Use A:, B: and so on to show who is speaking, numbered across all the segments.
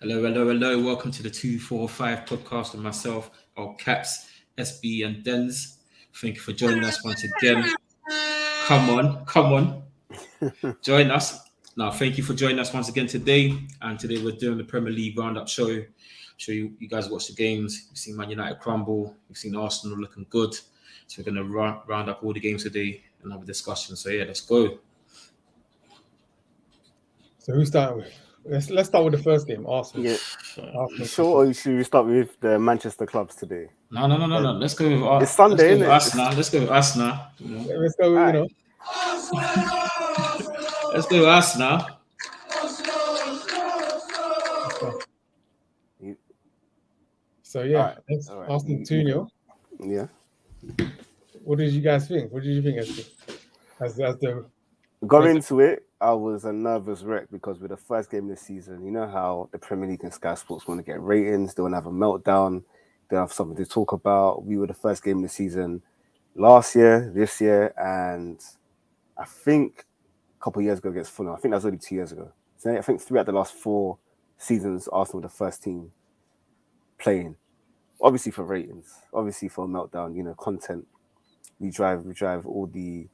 A: Hello, hello, hello. Welcome to the 245 podcast with myself, our Caps, SB, and Dens. Thank you for joining us once again. Come on. Join us. Now, thank you for joining us once again today. And today we're doing the Premier League roundup show. Show you guys watch the games. You've seen Man United crumble. You've seen Arsenal looking good. So we're going to round up all the games today and have a discussion. So, yeah, let's go.
B: So who's starting with? Let's start with the first game, Arsenal.
C: Yeah.
B: Arsenal.
C: Sure, or should we start with the Manchester clubs today?
A: No. Let's go with
C: It's Sunday,
A: let's go with
C: innit?
A: us now. Let's go with us now.
B: Let's go.
C: Alright.
A: Let's go with us now.
B: So yeah,
C: Alright,
B: that's
C: alright.
B: Arsenal 2-0.
C: Yeah.
B: What did you guys think? What did you think, SB? As the
C: Going into it, I was a nervous wreck because with the first game of the season, you know how the Premier League and Sky Sports want to get ratings, they want to have a meltdown, they have something to talk about. We were the first game of the season last year, this year, and I think a couple of years ago against Fulham. I think that was only 2 years ago. So I think 3 out of the last 4 seasons, Arsenal were the first team playing. Obviously for ratings, obviously for a meltdown, content. We drive all the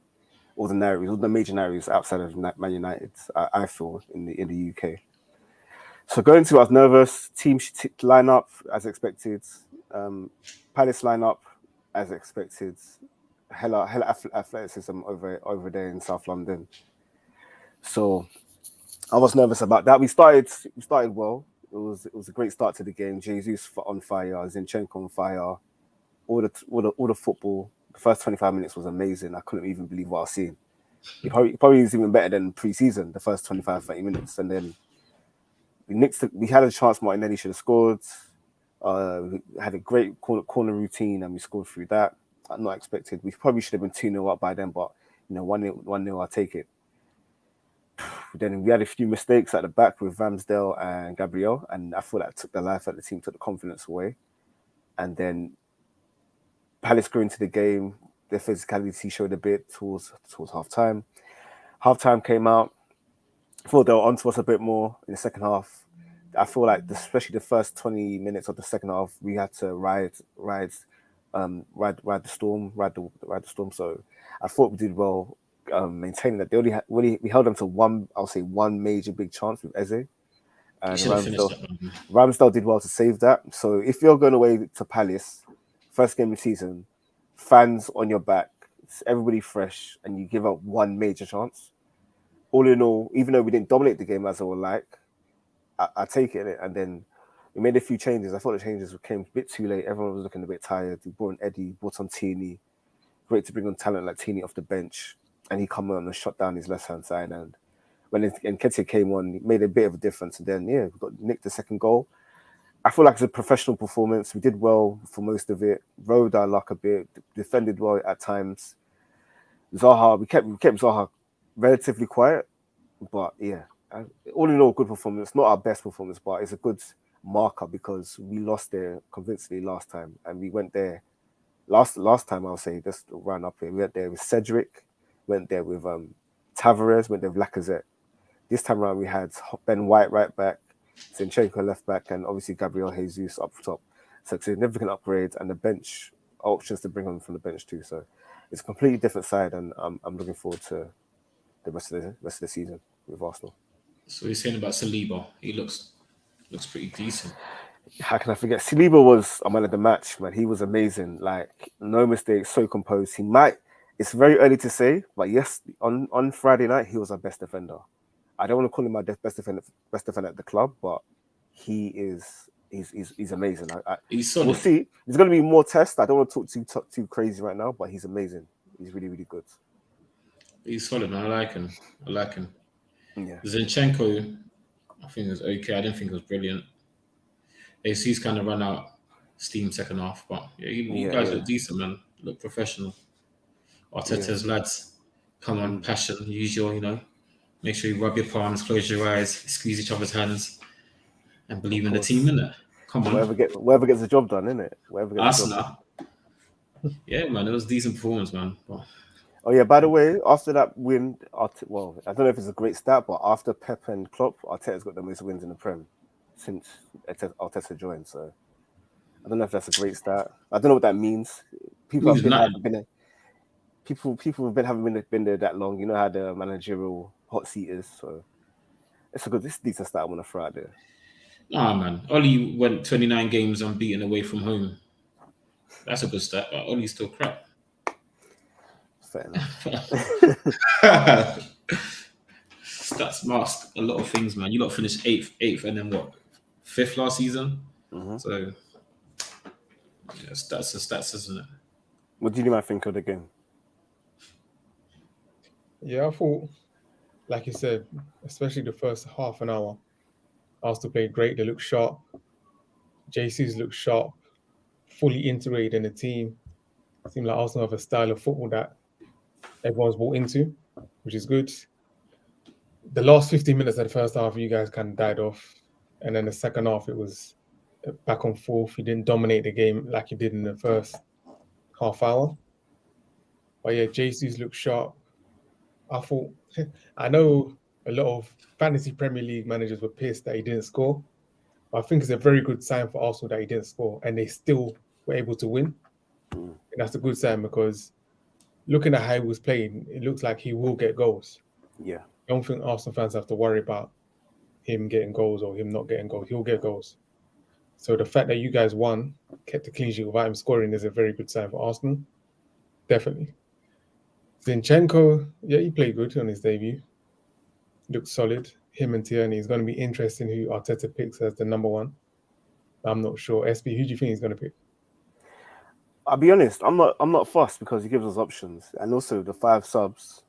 C: narratives, all the major narratives outside of Man United, I feel, in the UK. So going to, I was nervous. Team line up as expected. Palace line up as expected. Hella athleticism over there in South London. So I was nervous about that. We started well. It was a great start to the game. Jesus on fire, Zinchenko on fire. All the football. The first 25 minutes was amazing. I couldn't even believe what I was seeing. It probably was even better than pre-season, the first 25, 30 minutes. And then we had a chance. Martinelli should have scored. We had a great corner routine and we scored through that. I'm not expected. We probably should have been 2-0 up by then, but 1-0, I'll take it. Then we had a few mistakes at the back with Ramsdale and Gabriel, and I feel that took the life out of the team, took the confidence away. And then Palace grew into the game. Their physicality showed a bit towards half time. Half time came out. I thought they were onto us a bit more in the second half. I feel like, especially the first 20 minutes of the second half, we had to ride the storm. So I thought we did well maintaining that. They we held them to one major big chance with Eze. And Ramsdale did well to save that. So if you're going away to Palace, first game of the season, fans on your back, it's everybody fresh, and you give up one major chance. All in all, even though we didn't dominate the game as I would like, I take it. And then we made a few changes. I thought the changes came a bit too late. Everyone was looking a bid tired. We brought in Eddie, brought on Tierney. Great to bring on talent like Tierney off the bench. And he come on and shot down his left-hand side. And when Nketiah came on, he made a bit of a difference. And then, we got nicked the second goal. I feel like it's a professional performance. We did well for most of it. Rode our luck a bit. Defended well at times. Zaha, we kept Zaha relatively quiet. But all in all, good performance. Not our best performance, but it's a good marker because we lost there convincingly last time. And we went there last time, I'll say, just round up here. We went there with Cedric. Went there with Tavares. Went there with Lacazette. This time around, we had Ben White right back. Zinchenko left back, and obviously Gabriel Jesus up top. So significant upgrades, and the bench options to bring on from the bench too. So it's a completely different side, and I'm looking forward to the rest of the season with Arsenal.
A: So you're saying about Saliba, he looks pretty decent.
C: How can I forget? Saliba was a man of the match, man. He was amazing. Like, no mistakes, so composed. It's very early to say, but yes, on Friday night he was our best defender. I don't want to call him my best defender at the club, but he's amazing.
A: He's solid.
C: We'll see. There's going to be more tests. I don't want to talk too crazy right now, but he's amazing. He's really, really good.
A: He's solid, man. I like him.
C: Yeah.
A: Zinchenko, I think it was okay. I didn't think it was brilliant. AC's kind of run out steam second half, but you guys look decent, man. Look professional. Arteta's lads, come on, passion, usual, Make sure you rub your palms, close your eyes, squeeze each other's hands, and believe in the team, innit? Come on.
C: Whoever gets the job done, innit?
A: Arsenal. Yeah, man, it was a decent performance, man. But...
C: Oh, yeah, by the way, after that win, I don't know if it's a great stat, but after Pep and Klopp, Arteta's got the most wins in the Prem. since Arteta joined. So I don't know if that's a great start. I don't know what that means. People haven't been there that long. You know how the managerial hot seat is. So it's a decent start. I want to throw out there.
A: Nah, man. Ollie went 29 games unbeaten away from home. That's a good start. But Ollie's still crap.
C: Fair enough.
A: Stats mask a lot of things, man. You lot finished eighth, and then what? 5th last season.
C: Mm-hmm.
A: So yeah, stats are stats, isn't it?
C: What did you might think of the game?
B: Yeah, I thought, like you said, especially the first half an hour, Arsenal played great. They looked sharp. JC's looked sharp, fully integrated in the team. It seemed like Arsenal have a style of football that everyone's bought into, which is good. The last 15 minutes of the first half, you guys kind of died off. And then the second half, it was back and forth. You didn't dominate the game like you did in the first half hour. But yeah, JC's looked sharp. I know a lot of fantasy Premier League managers were pissed that he didn't score. But I think it's a very good sign for Arsenal that he didn't score and they still were able to win. And that's a good sign because looking at how he was playing, it looks like he will get goals.
C: Yeah.
B: I don't think Arsenal fans have to worry about him getting goals or him not getting goals. He'll get goals. So the fact that you guys won, kept the clean sheet without him scoring is a very good sign for Arsenal. Definitely. Zinchenko, yeah, he played good on his debut. Looked solid. Him and Tierney. It's going to be interesting who Arteta picks as the number one. I'm not sure. SB, who do you think he's going to pick?
C: I'll be honest. I'm not fussed because he gives us options, and also the 5 subs.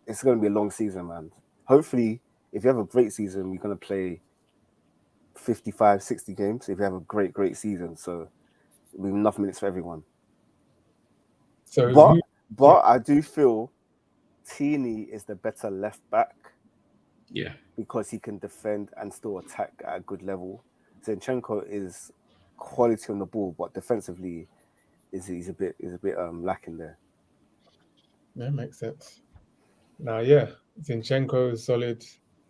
C: It's going to be a long season, man. Hopefully, if you have a great season, you're going to play 55, 60 games. If you have a great season, so with enough minutes for everyone.
B: So,
C: but I do feel Tierney is the better left back.
A: Yeah,
C: because he can defend and still attack at a good level. Zinchenko is quality on the ball, but defensively, he's a bit lacking there.
B: That makes sense. Now, yeah, Zinchenko is solid.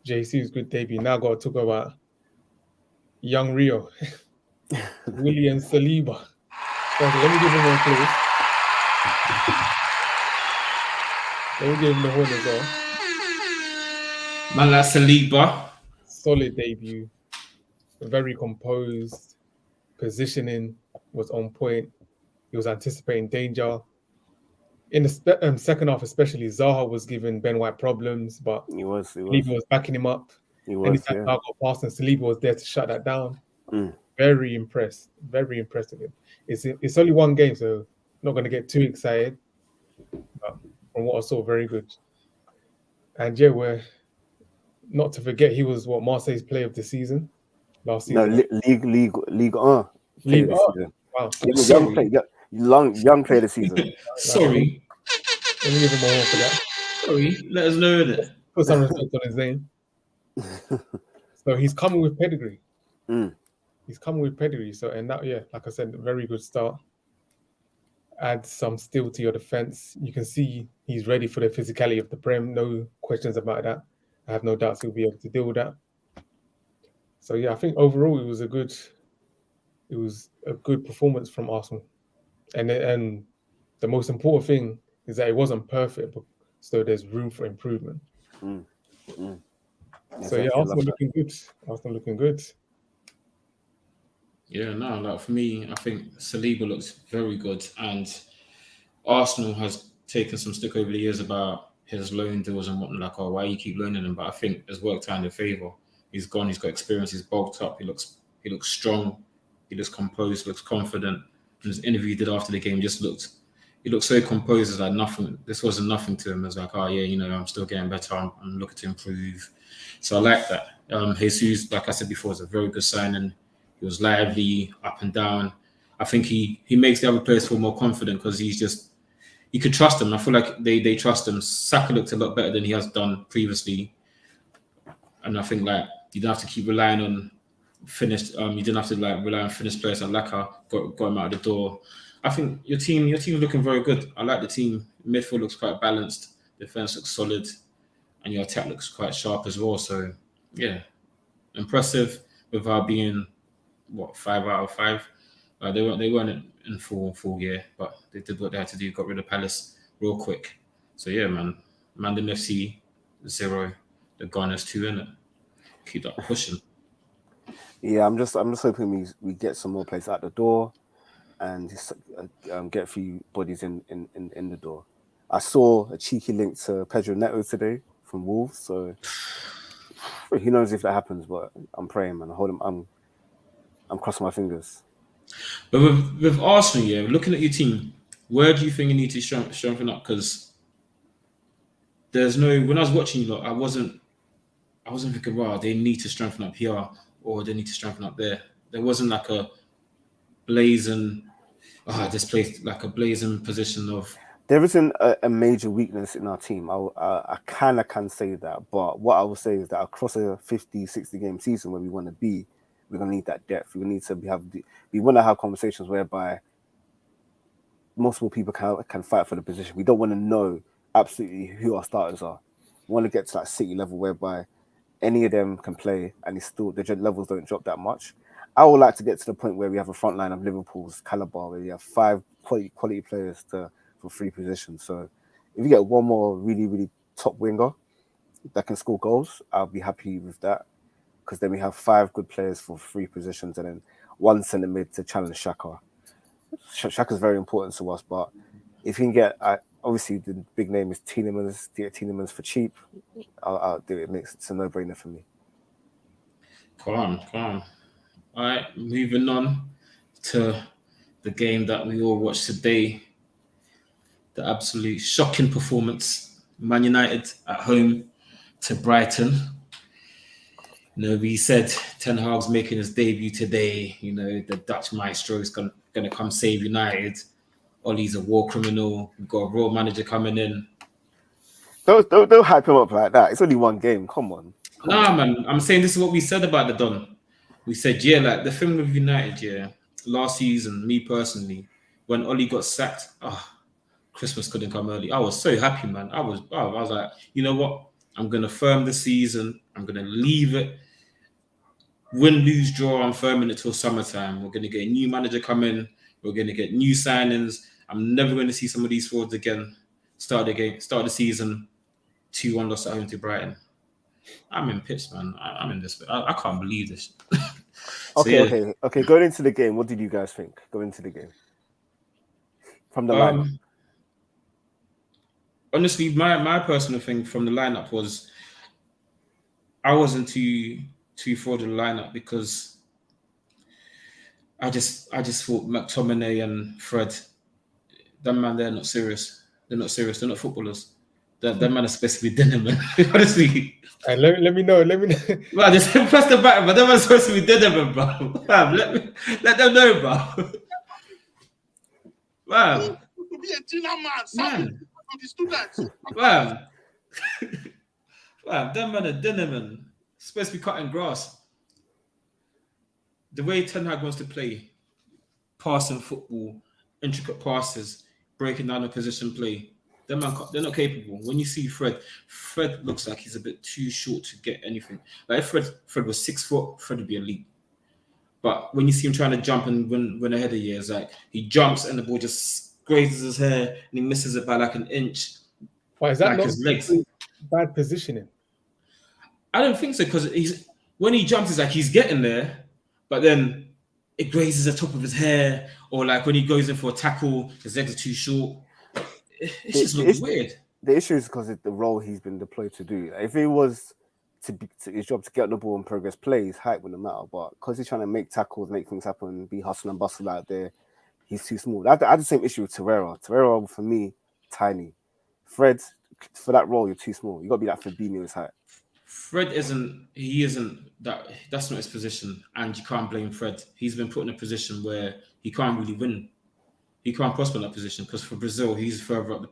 B: JC's good debut. Now got to talk about young Rio, William Saliba. Let me give him one, please. Let me give him the horn as well.
A: Man, like Saliba.
B: Solid debut. Very composed. Positioning was on point. He was anticipating danger. In the second half, especially, Zaha was giving Ben White problems, but Saliba was backing him up. Anytime Zaha got past and Saliba was there to shut that down. Very impressed. Very impressed with him. It's only one game, so not going to get too excited. But from what I saw, very good. And yeah, we're not to forget, he was Marseille's player of the season last season.
C: No, League player of the season.
B: Wow.
C: Young player of the season.
A: Sorry.
B: Let me give him a horn for that.
A: Sorry, let us know that.
B: Put some respect on his name. So he's coming with pedigree. He's coming with pedigree. So, and that, yeah, like I said, very good start. Add some steel to your defense. You can see he's ready for the physicality of the Prem. No questions about that. I have no doubts he'll be able to deal with that. So yeah, I think overall it was a good performance from Arsenal. And the most important thing is that it wasn't perfect, but so there's room for improvement. So yeah, Arsenal looking good. Arsenal looking good.
A: Yeah, no, like for me, I think Saliba looks very good, and Arsenal has taken some stick over the years about his loan deals and whatnot, like, oh, why you keep loaning him? But I think it's worked out in their favour. He's gone, he's got experience, he's bulked up, he looks strong, he looks composed, looks confident. And his interview he did after the game he looked so composed, as like nothing, this wasn't nothing to him. It was like, oh yeah, I'm still getting better, I'm looking to improve. So I like that. Jesus, like I said before, is a very good signing. He was lively, up and down. I think he makes the other players feel more confident because you could trust him. I feel like they trust him. Saka looked a lot better than he has done previously. And I think like you don't have to keep relying on finished. You didn't have to like rely on finished players like Laka, got him out of the door. I think your team is looking very good. I like the team. Midfield looks quite balanced. Defense looks solid. And your attack looks quite sharp as well. So yeah. impressive without being 5 out of 5. They weren't in full gear, but they did what they had to do. Got rid of Palace real quick. So yeah, man. Mandem FC 0, the Gunners 2 in it. Keep that pushing.
C: Yeah, I'm just hoping we get some more players out the door, and just get a few bodies in the door. I saw a cheeky link to Pedro Neto today from Wolves, so who knows if that happens? But I'm praying, man. I'm crossing my fingers.
A: But with Arsenal, yeah, looking at your team, where do you think you need to strengthen up? Because there's no. When I was watching you, I wasn't thinking, wow, they need to strengthen up here or they need to strengthen up there. There wasn't like a blazing, this place like a blazing position of.
C: There isn't a major weakness in our team. I kind of can say that, but what I will say is that across a 50, 60 game season where we want to be, we're gonna need that depth. We need to we want to have conversations whereby multiple people can fight for the position. We don't want to know absolutely who our starters are. We want to get to that City level whereby any of them can play and it's still the levels don't drop that much. I would like to get to the point where we have a front line of Liverpool's caliber, where we have 5 quality players for 3 positions. So if you get one more really, really top winger that can score goals, I'll be happy with that. Because then we have 5 good players for 3 positions and then 1 centre mid to challenge Xhaka. Xhaka's very important to us, but if you can get, obviously the big name is Tielemans, get Tielemans for cheap, I'll do it. It's a no-brainer for me.
A: Calm. All right, moving on to the game that we all watched today. The absolute shocking performance. Man United at home to Brighton. We said Ten Hag's making his debut today. The Dutch maestro is going to come save United. Ollie's a war criminal. We've got a raw manager coming in.
C: Don't hype him up like that. It's only one game. Come on.
A: Man. I'm saying this is what we said about the Don. We said, like the thing with United, last season, me personally, when Ollie got sacked, Christmas couldn't come early. I was so happy, man. I was like, you know what? I'm going to firm the season. I'm going to leave it. Win, lose, draw, I'm firming it till summertime. We're going to get a new manager come in. We're going to get new signings. I'm never going to see some of these forwards again. Start the season, 2-1 loss at home to Brighton. I'm in pits, man. I'm in this. I can't believe this.
C: Okay. Going into the game, what did you guys think? Going into the game from the lineup.
A: Honestly, my personal thing from the lineup was I wasn't too for the lineup because I just thought McTominay and Fred, that man, they're not serious. They're not serious. They're not footballers. That man is supposed to be dinner, man. Honestly.
B: And let me know.
A: Well, just press the button, but that man's supposed to be dinner, bro. Wow, let them know, bro. Wow.
D: To be a dinner man, to the students.
A: Wow. Wow, that man a dinner, man. Supposed to be cutting grass. The way Ten Hag wants to play, passing football, intricate passes, breaking down the position play, they're not capable. When you see Fred looks like he's a bit too short to get anything. Like if Fred was 6 foot, Fred would be elite. But when you see him trying to jump and win a header, it's like he jumps and the ball just grazes his hair and he misses it by like an inch.
B: Why is that
A: like
B: not
A: his legs?
B: Bad positioning?
A: I don't think so because when he jumps, it's like he's getting there, but then it grazes the top of his hair, or like when he goes in for a tackle, his legs are too short. It just looks weird.
C: The issue is because of the role he's been deployed to do. If it was to his job to get the ball and progress plays, height wouldn't matter. But because he's trying to make tackles, make things happen, be hustle and bustle out there, he's too small. I had the same issue with Torreira. Torreira, for me, tiny. Fred, for that role, you're too small. You got to be like Fabinho's height.
A: Fred isn't that. That's not his position, and you can't blame Fred. He's been put in a position where he can't really win. He can't prosper in that position because for Brazil, he's further up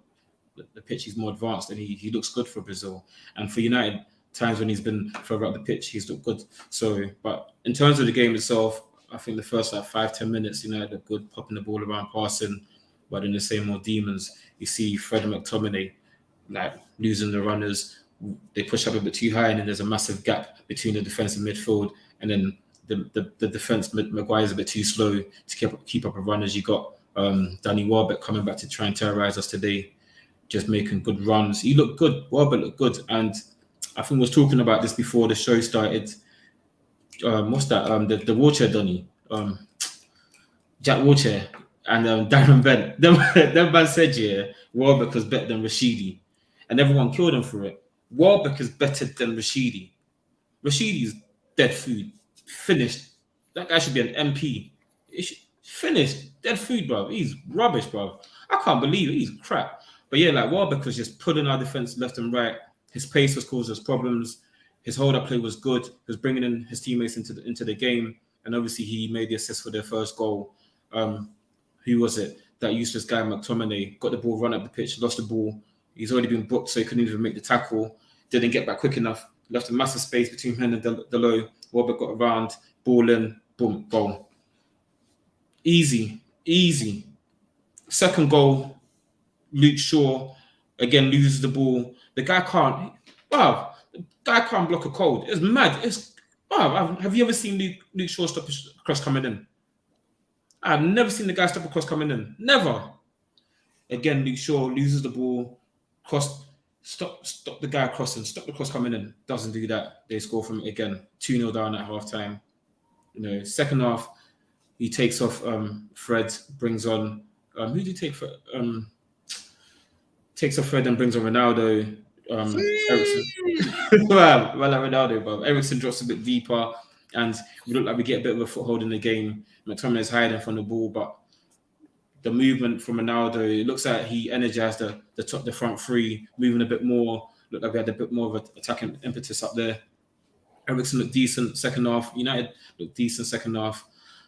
A: the pitch. He's more advanced, and he looks good for Brazil. And for United, times when he's been further up the pitch, he's looked good. So, but in terms of the game itself, I think the first 5-10 minutes, United are good, popping the ball around, passing, but in the same old demons, you see Fred and McTominay like losing the runners, they push up a bit too high, and then there's a massive gap between the defense and midfield, and then the defense, Maguire's a bit too slow to keep up a run. As you got Danny Welbeck coming back to try and terrorize us today, just making good runs. He looked good. Welbeck looked good, and I think we was talking about this before the show started. What's that? The wheelchair Donny, Jack Wheelchair, and Darren Bent. Them man said, yeah, Welbeck was better than Rashidi, and everyone killed him for it. Welbeck is better than Rashidi. Rashidi's dead food. Finished. That guy should be an MP. Finished. Dead food, bro. He's rubbish, bro. I can't believe it. He's crap. But yeah, like Welbeck was just pulling our defense left and right. His pace was causing us problems. His hold-up play was good. He was bringing in his teammates into the game. And obviously, he made the assist for their first goal. Who was it? That useless guy, McTominay, got the ball, run up the pitch, lost the ball. He's already been booked, so he couldn't even make the tackle. Didn't get back quick enough. Left a massive space between him and Delo. Welbeck got around, ball in, boom, goal. Easy. Second goal, Luke Shaw again loses the ball. The guy can't. Wow, the guy can't block a cold. It's mad. Have you ever seen Luke Shaw stop a cross coming in? I've never seen the guy stop a cross coming in. Never. Again, Luke Shaw loses the ball. Stop the guy crossing. Stop the cross coming in. Doesn't do that. They score from it again. 2-0 down at halftime. Second half, he takes off Fred, brings on who did he take for takes off Fred and brings on Ronaldo. Eriksen. well, like Ronaldo, but Eriksen drops a bit deeper, and we look like we get a bit of a foothold in the game. McTominay is hiding from the ball, but the movement from Ronaldo, it looks like he energized the front three, moving a bit more. Looked like we had a bit more of an attacking impetus up there. Eriksen looked decent second half. United looked decent second half,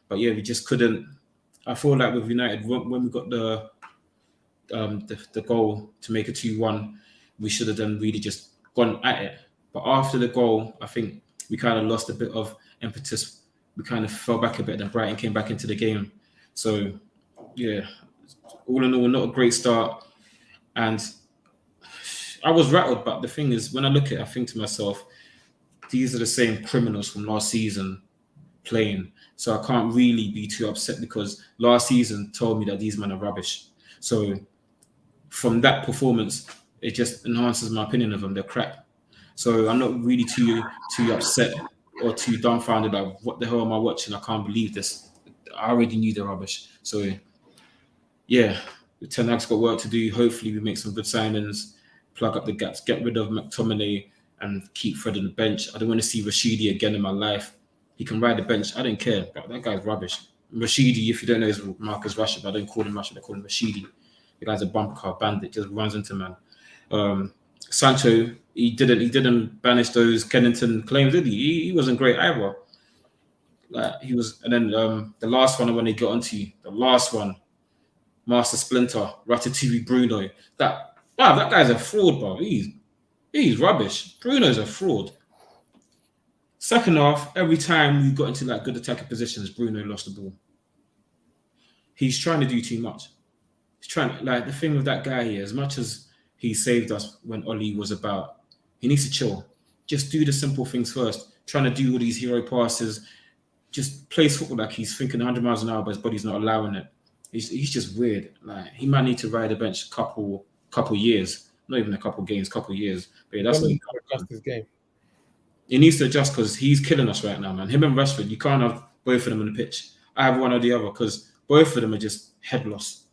A: but yeah, we just couldn't. I feel like with United, when we got the goal to make a 2-1, we should have then really just gone at it. But after the goal, I think we kind of lost a bit of impetus. We kind of fell back a bit, and Brighton came back into the game. So yeah, all in all, not a great start. And I was rattled, but the thing is, when I look at it, I think to myself, these are the same criminals from last season playing. So I can't really be too upset, because last season told me that these men are rubbish. So from that performance, it just enhances my opinion of them. They're crap. So I'm not really too upset or too dumbfounded about what the hell am I watching? I can't believe this. I already knew they're rubbish. So yeah, Ten Hag's got work to do. Hopefully we make some good signings, plug up the gaps, get rid of McTominay and keep Fred on the bench. I don't want to see Rashidi again in my life. He can ride the bench. I don't care, but that guy's rubbish. Rashidi, if you don't know, is Marcus Rashford. I don't call him Rashford. I call him Rashidi. The guy's a bumper car bandit, just runs into man. Sancho, he didn't banish those Kennington claims, did he? He wasn't great either. Like he was, and then the last one I want to get onto, the last one, Master Splinter, Ratatouille Bruno. That guy's a fraud, bro. He's rubbish. Bruno's a fraud. Second half, every time we got into like good attacking positions, Bruno lost the ball. He's trying to do too much. He's trying, like, the thing with that guy here, as much as he saved us when Oli was about, he needs to chill. Just do the simple things first. Trying to do all these hero passes, just plays football like he's thinking 100 miles an hour, but his body's not allowing it. He's just weird. Like, he might need to ride the bench a couple years, not even a couple games, couple years. But yeah, that's
B: adjust his game.
A: He needs to adjust, because he's killing us right now, man. Him and Rashford, you can't have both of them on the pitch. I have one or the other, because both of them are just head loss.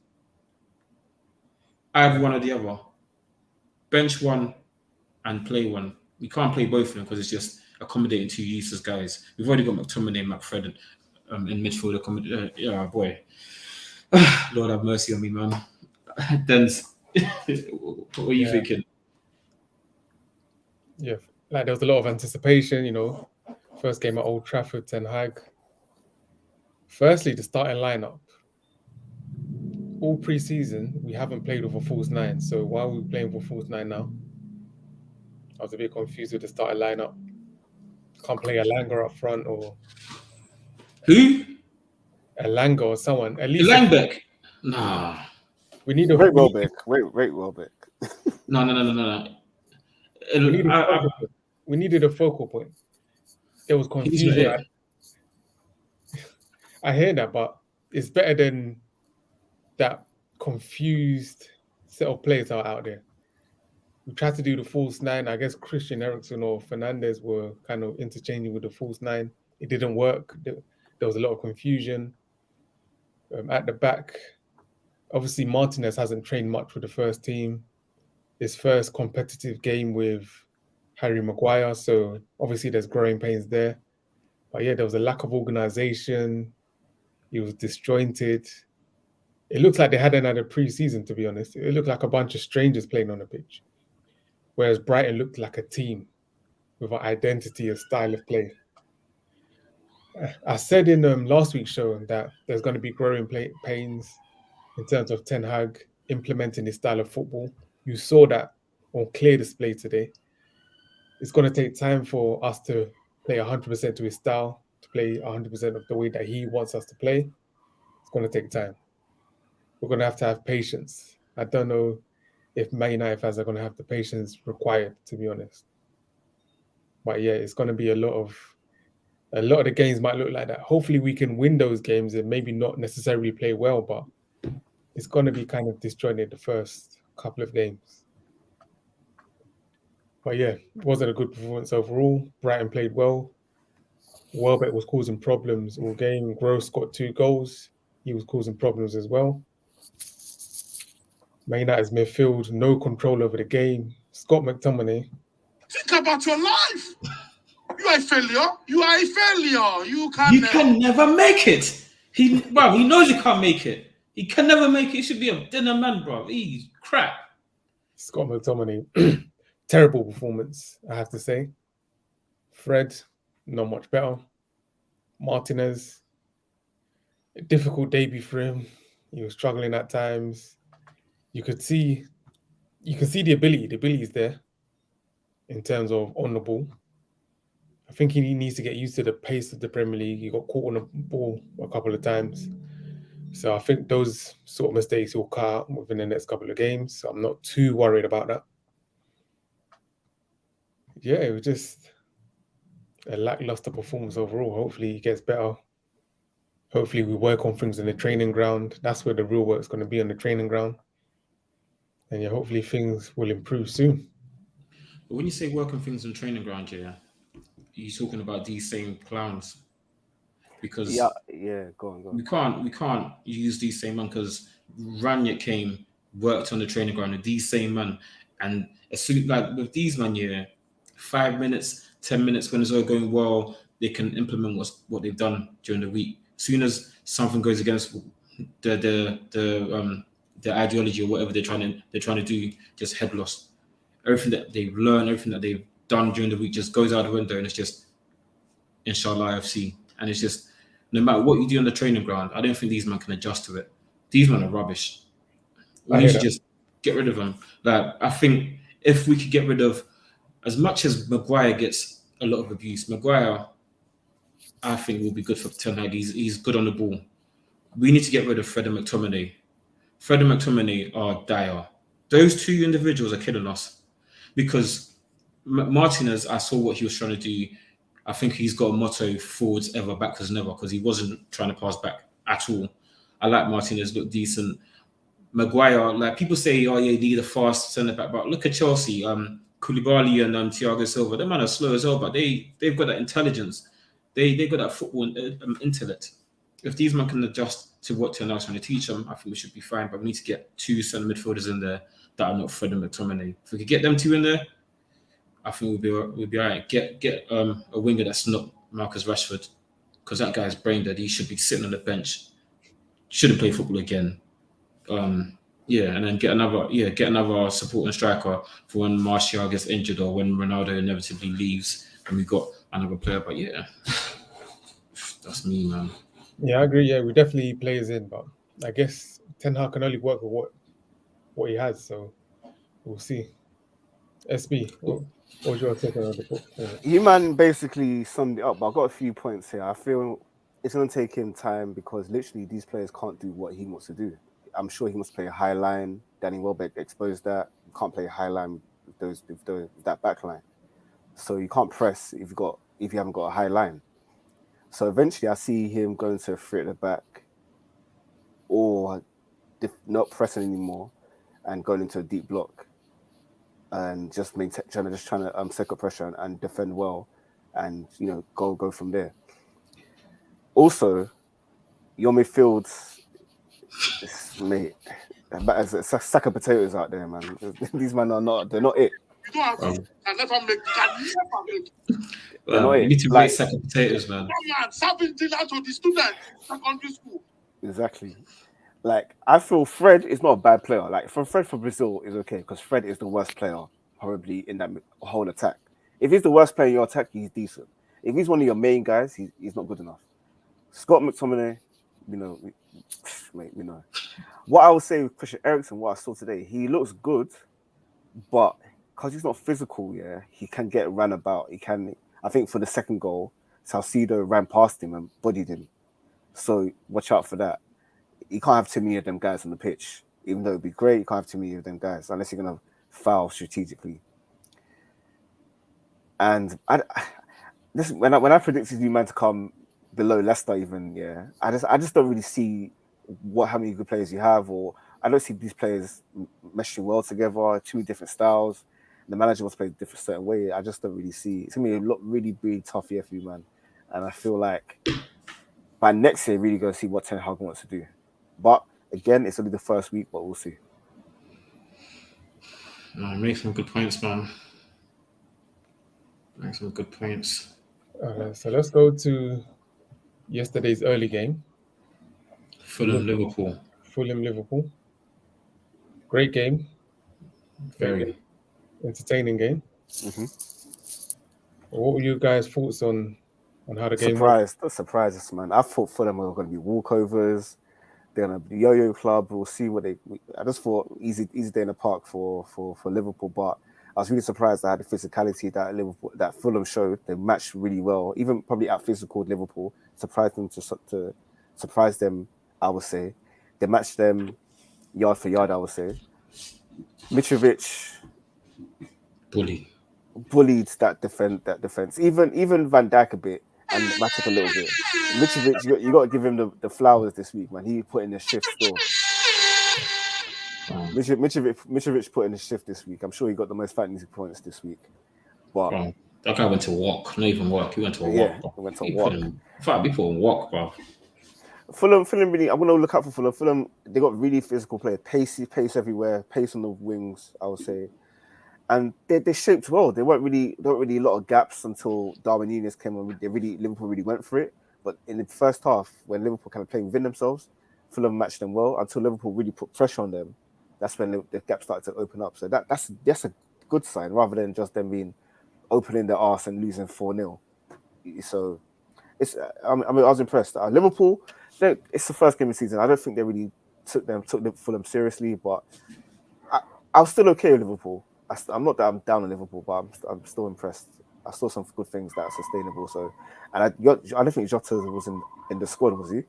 A: I have one or the other. Bench one and play one. We can't play both of them, because it's just accommodating two useless guys. We've already got McTominay and McFred in midfield. Yeah, boy. Lord have mercy on me, man. Denz, what are you thinking?
B: Yeah, like there was a lot of anticipation, First game at Old Trafford, Ten Hag. Firstly, the starting lineup. All pre-season, we haven't played with a false nine. So why are we playing with a false nine now? I was a bit confused with the starting lineup. Can't play Elanga up front, or
A: who?
B: Elanga or someone. At least
A: Langbeck. Nah.
B: We need a
C: Welbeck. Wait, Welbeck.
A: No.
B: We needed a focal point. There was confusion. I hear that, but it's better than that confused set of players are out there. We tried to do the false nine. I guess Christian Eriksen or Fernandes were kind of interchanging with the false nine. It didn't work. There was a lot of confusion at the back. Obviously, Martinez hasn't trained much with the first team. His first competitive game with Harry Maguire, so obviously there's growing pains there. But yeah, there was a lack of organisation. He was disjointed. It looks like they hadn't had a pre-season, to be honest. It looked like a bunch of strangers playing on the pitch. Whereas Brighton looked like a team with an identity, a style of play. I said in last week's show that there's going to be growing pains in terms of Ten Hag implementing his style of football. You saw that on clear display today. It's going to take time for us to play 100% to his style, to play 100% of the way that he wants us to play. It's going to take time. We're going to have patience. I don't know if Man United fans are going to have the patience required, to be honest. But yeah, it's going to be a lot of the games might look like that. Hopefully we can win those games and maybe not necessarily play well, but it's going to be kind of disjointed the first couple of games. But yeah, it wasn't a good performance overall. Brighton played well. Welbeck was causing problems all game. Gross got 2 goals. He was causing problems as well. Man United's midfield, no control over the game. Scott McTominay.
D: Think about your life. You are a failure. You are a failure. You
A: can never make it. He knows he can't make it. He can never make it. He should be a dinner man, bro. He's crap.
B: Scott McTominay, terrible performance, I have to say. Fred, not much better. Martinez, a difficult debut for him. He was struggling at times. You can see the ability. The ability is there in terms of on the ball. I think he needs to get used to the pace of the Premier League. He got caught on the ball a couple of times. So I think those sort of mistakes he'll cut out within the next couple of games. So I'm not too worried about that. Yeah, it was just a lackluster performance overall. Hopefully he gets better. Hopefully we work on things in the training ground. That's where the real work's going to be, on the training ground. And yeah, hopefully things will improve soon.
A: But when you say work on things in the training ground, yeah, you're talking about these same clowns. Because
C: go on.
A: We can't use these same men, because Ranić came, worked on the training ground with these same men, and as soon like with these men, yeah, 5 minutes, 10 minutes when it's all going well, they can implement what they've done during the week. As soon as something goes against the ideology or whatever they're trying to do, just head lost. Everything that they've learned, everything that they've done during the week just goes out the window, and it's just inshallah FC. And it's just, no matter what you do on the training ground, I don't think these men can adjust to it. These men are rubbish. We need to just get rid of them. Like, I think if we could get rid of, as much as Maguire gets a lot of abuse, Maguire, I think, will be good for Ten Hag. He's good on the ball. We need to get rid of Fred and McTominay. Fred and McTominay are dire. Those 2 individuals are killing us. Because Martinez, I saw what he was trying to do. I think he's got a motto: forwards ever, backwards never, because he wasn't trying to pass back at all. I like Martinez, look decent. Maguire, like people say, oh yeah, they need a fast centre back, but look at Chelsea, Koulibaly and Thiago Silva. Them men are slow as well, but they've got that intelligence. They've got that football intellect. If these men can adjust to what Ten Hag's trying to teach them, I think we should be fine. But we need to get 2 centre midfielders in there that are not Fred and McTominay. If we could get them 2 in there, I think we'll be all right. Get a winger that's not Marcus Rashford, because that guy's brain dead. He should be sitting on the bench. Shouldn't play football again. And then get another supporting striker for when Martial gets injured or when Ronaldo inevitably leaves and we've got another player. But yeah, that's me, man.
B: Yeah, I agree. Yeah, we definitely need players in, but I guess Ten Hag can only work with what he has. So we'll see. SB, what was your take on the book?
C: You man basically summed it up, but I've got a few points here. I feel it's going to take him time because literally these players can't do what he wants to do. I'm sure he must play a high line. Danny Welbeck exposed that. You can't play a high line that back line. So you can't press if you haven't got a high line. So eventually I see him going to a three at the back or not pressing anymore and going into a deep block and just trying to set up pressure and defend well and go from there. Also, your midfield, mate, it's a sack of potatoes out there, man. These men they're not it.
D: You don't have to. Can never make.
A: Well, you need to make sack of potatoes, man.
D: Man, serving dinner to the student secondary school.
C: Exactly. Like, I feel Fred is not a bad player. Like, Fred for Brazil is okay because Fred is the worst player probably in that whole attack. If he's the worst player in your attack, he's decent. If he's one of your main guys, he's not good enough. Scott McTominay, mate, What I would say with Christian Eriksen, what I saw today, he looks good, but because he's not physical, he can get ran about. I think for the second goal, Salcido ran past him and bodied him. So watch out for that. You can't have too many of them guys on the pitch. Even though it'd be great, you can't have too many of them guys unless you're gonna foul strategically. And when I predicted you man to come below Leicester, even I just don't really see how many good players you have, or I don't see these players meshing well together. Two different styles. The manager wants to play a different certain way. I just don't really see. It's gonna be really tough year for you, man. And I feel like by next year, really going to see what Ten Hag wants to do. But again, it's only the first week, but we'll see.
A: No, make some good points, man. Make some good points.
B: So let's go to yesterday's early game.
A: Fulham Liverpool.
B: Great game.
A: Very
B: entertaining game.
C: Mm-hmm.
B: What were you guys' thoughts on how the game went?
C: Surprises, man. I thought Fulham were going to be walkovers. They're going to be yo-yo club. We'll see what I just thought easy day in the park for Liverpool, but I was really surprised at the physicality that Fulham showed. They matched really well, even probably out physical Liverpool. Surprised them, I would say. They matched them yard for yard, I would say. Mitrovic bullied that defense. Even Van Dijk a bit and Matip a little bit. Mitrovic, you got to give him the flowers this week, man. He put in the shift still. Mitrovic put in the shift this week. I'm sure he got the most fantasy points this week. But
A: that guy went to walk, not even work. He went to walk.
C: Yeah, he went to walk.
A: We put him walk, bro.
C: Fulham really. I'm gonna look out for Fulham. Fulham, they got really physical players, pace everywhere, pace on the wings, I would say, and they shaped well. There weren't really a lot of gaps until Darwin Núñez came on. Liverpool really went for it. But in the first half, when Liverpool kind of playing within themselves, Fulham matched them well until Liverpool really put pressure on them. That's when the gap started to open up. So that's a good sign rather than just them being opening their arse and losing 4-0. So I was impressed. Liverpool, it's the first game of the season. I don't think they really took Fulham seriously, but I was still okay with Liverpool. I'm not that I'm down on Liverpool, but I'm still impressed. I saw some good things that are sustainable. So, and I don't think Jota was in the squad, was he?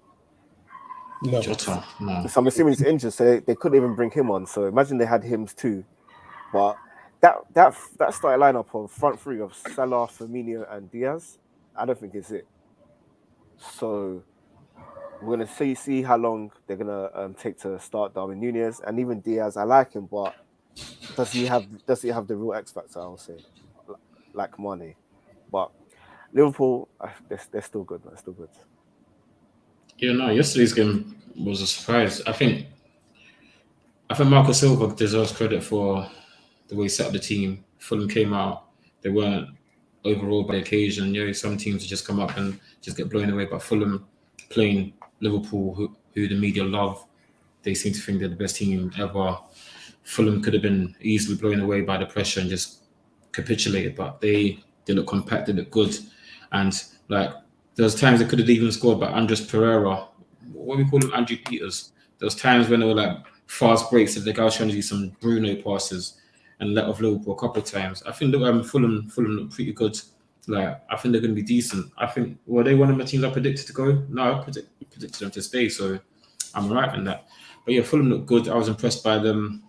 B: No.
A: Jota, no.
C: So I'm assuming he's injured, so they couldn't even bring him on. So imagine they had him too. But that starting lineup of front three of Salah, Firmino, and Diaz, I don't think it's it. So we're gonna see how long they're gonna take to start Darwin Núñez, and even Diaz. I like him, but does he have the real X factor? I would say, like Mane. But Liverpool, they're still good. They're still good.
A: Yeah, no. Yesterday's game was a surprise. I think Marco Silva deserves credit for the way he set up the team. Fulham came out; they weren't overall by the occasion. Some teams just come up and just get blown away. But Fulham playing Liverpool, who the media love, they seem to think they're the best team ever. Fulham could have been easily blown away by the pressure and just capitulated, but they look compact, they look good, and like there's times they could have even scored by Andres Pereira. What we call him, Andrew Peters. There was times when they were like fast breaks that the guy was trying to do some Bruno passes and let off Liverpool a couple of times. I think Fulham look pretty good. Like I think they're going to be decent. I think were they one of the teams I predicted to go? No, I predicted them to stay, so I'm right in that. But yeah, Fulham look good. I was impressed by them.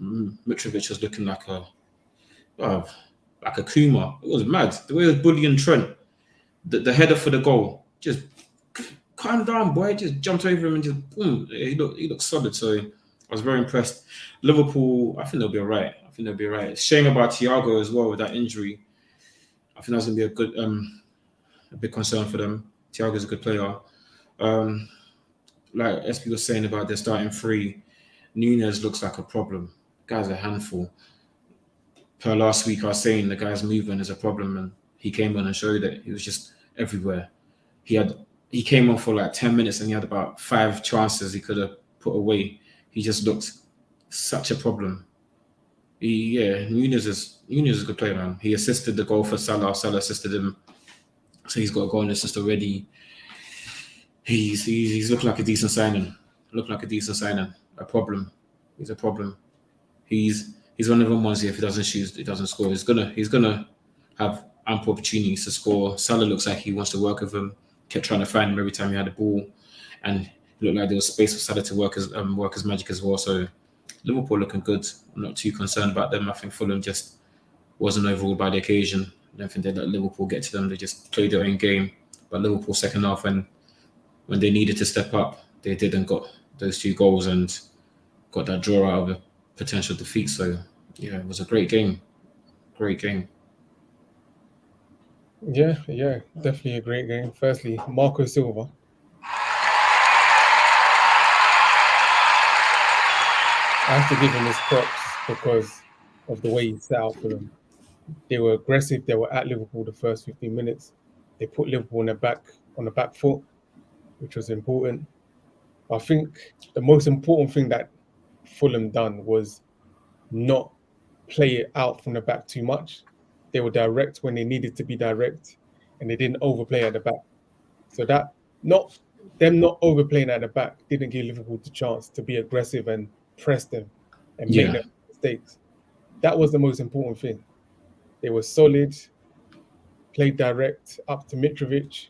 A: Mitrovic was looking like a Oh, like a Kuma. It was mad. The way he was bullying Trent, the header for the goal, just calm down, boy. Just jumped over him and just boom. He looked solid. So I was very impressed. Liverpool, I think they'll be all right. Shame about Thiago as well with that injury. I think that's gonna be a big concern for them. Thiago's a good player. Like SP was saying about their starting three, Nunez looks like a problem. Guy's a handful. Per last week, I was saying the guy's movement is a problem, and he came on and showed it. He was just everywhere. He came on for like 10 minutes and he had about 5 chances he could have put away. He just looked such a problem. Nunez is a good player, man. He assisted the goal for Salah. Salah assisted him, so he's got a goal and assist already. He's looking like a decent signing. A problem. He's a problem. He's one of them ones here. If he doesn't shoot, he doesn't score. He's gonna have ample opportunities to score. Salah looks like he wants to work with him. Kept trying to find him every time he had the ball, and it looked like there was space for Salah to work his magic as well. So Liverpool looking good. I'm not too concerned about them. I think Fulham just wasn't overruled by the occasion. I don't think they let Liverpool get to them. They just played their own game. But Liverpool second half, when they needed to step up, they did and got those 2 goals and got that draw out of a potential defeat. So yeah, it was a great game.
B: Yeah, definitely a great game. Firstly, Marco Silva. I have to give him his props because of the way he set out for them. They were aggressive. They were at Liverpool the first 15 minutes. They put Liverpool on the back foot, which was important. I think the most important thing that Fulham done was not play it out from the back too much. They were direct when they needed to be direct, and they didn't overplay at the back. So that not overplaying at the back didn't give Liverpool the chance to be aggressive and press them and make them mistakes. That was the most important thing. They were solid, played direct up to Mitrovic.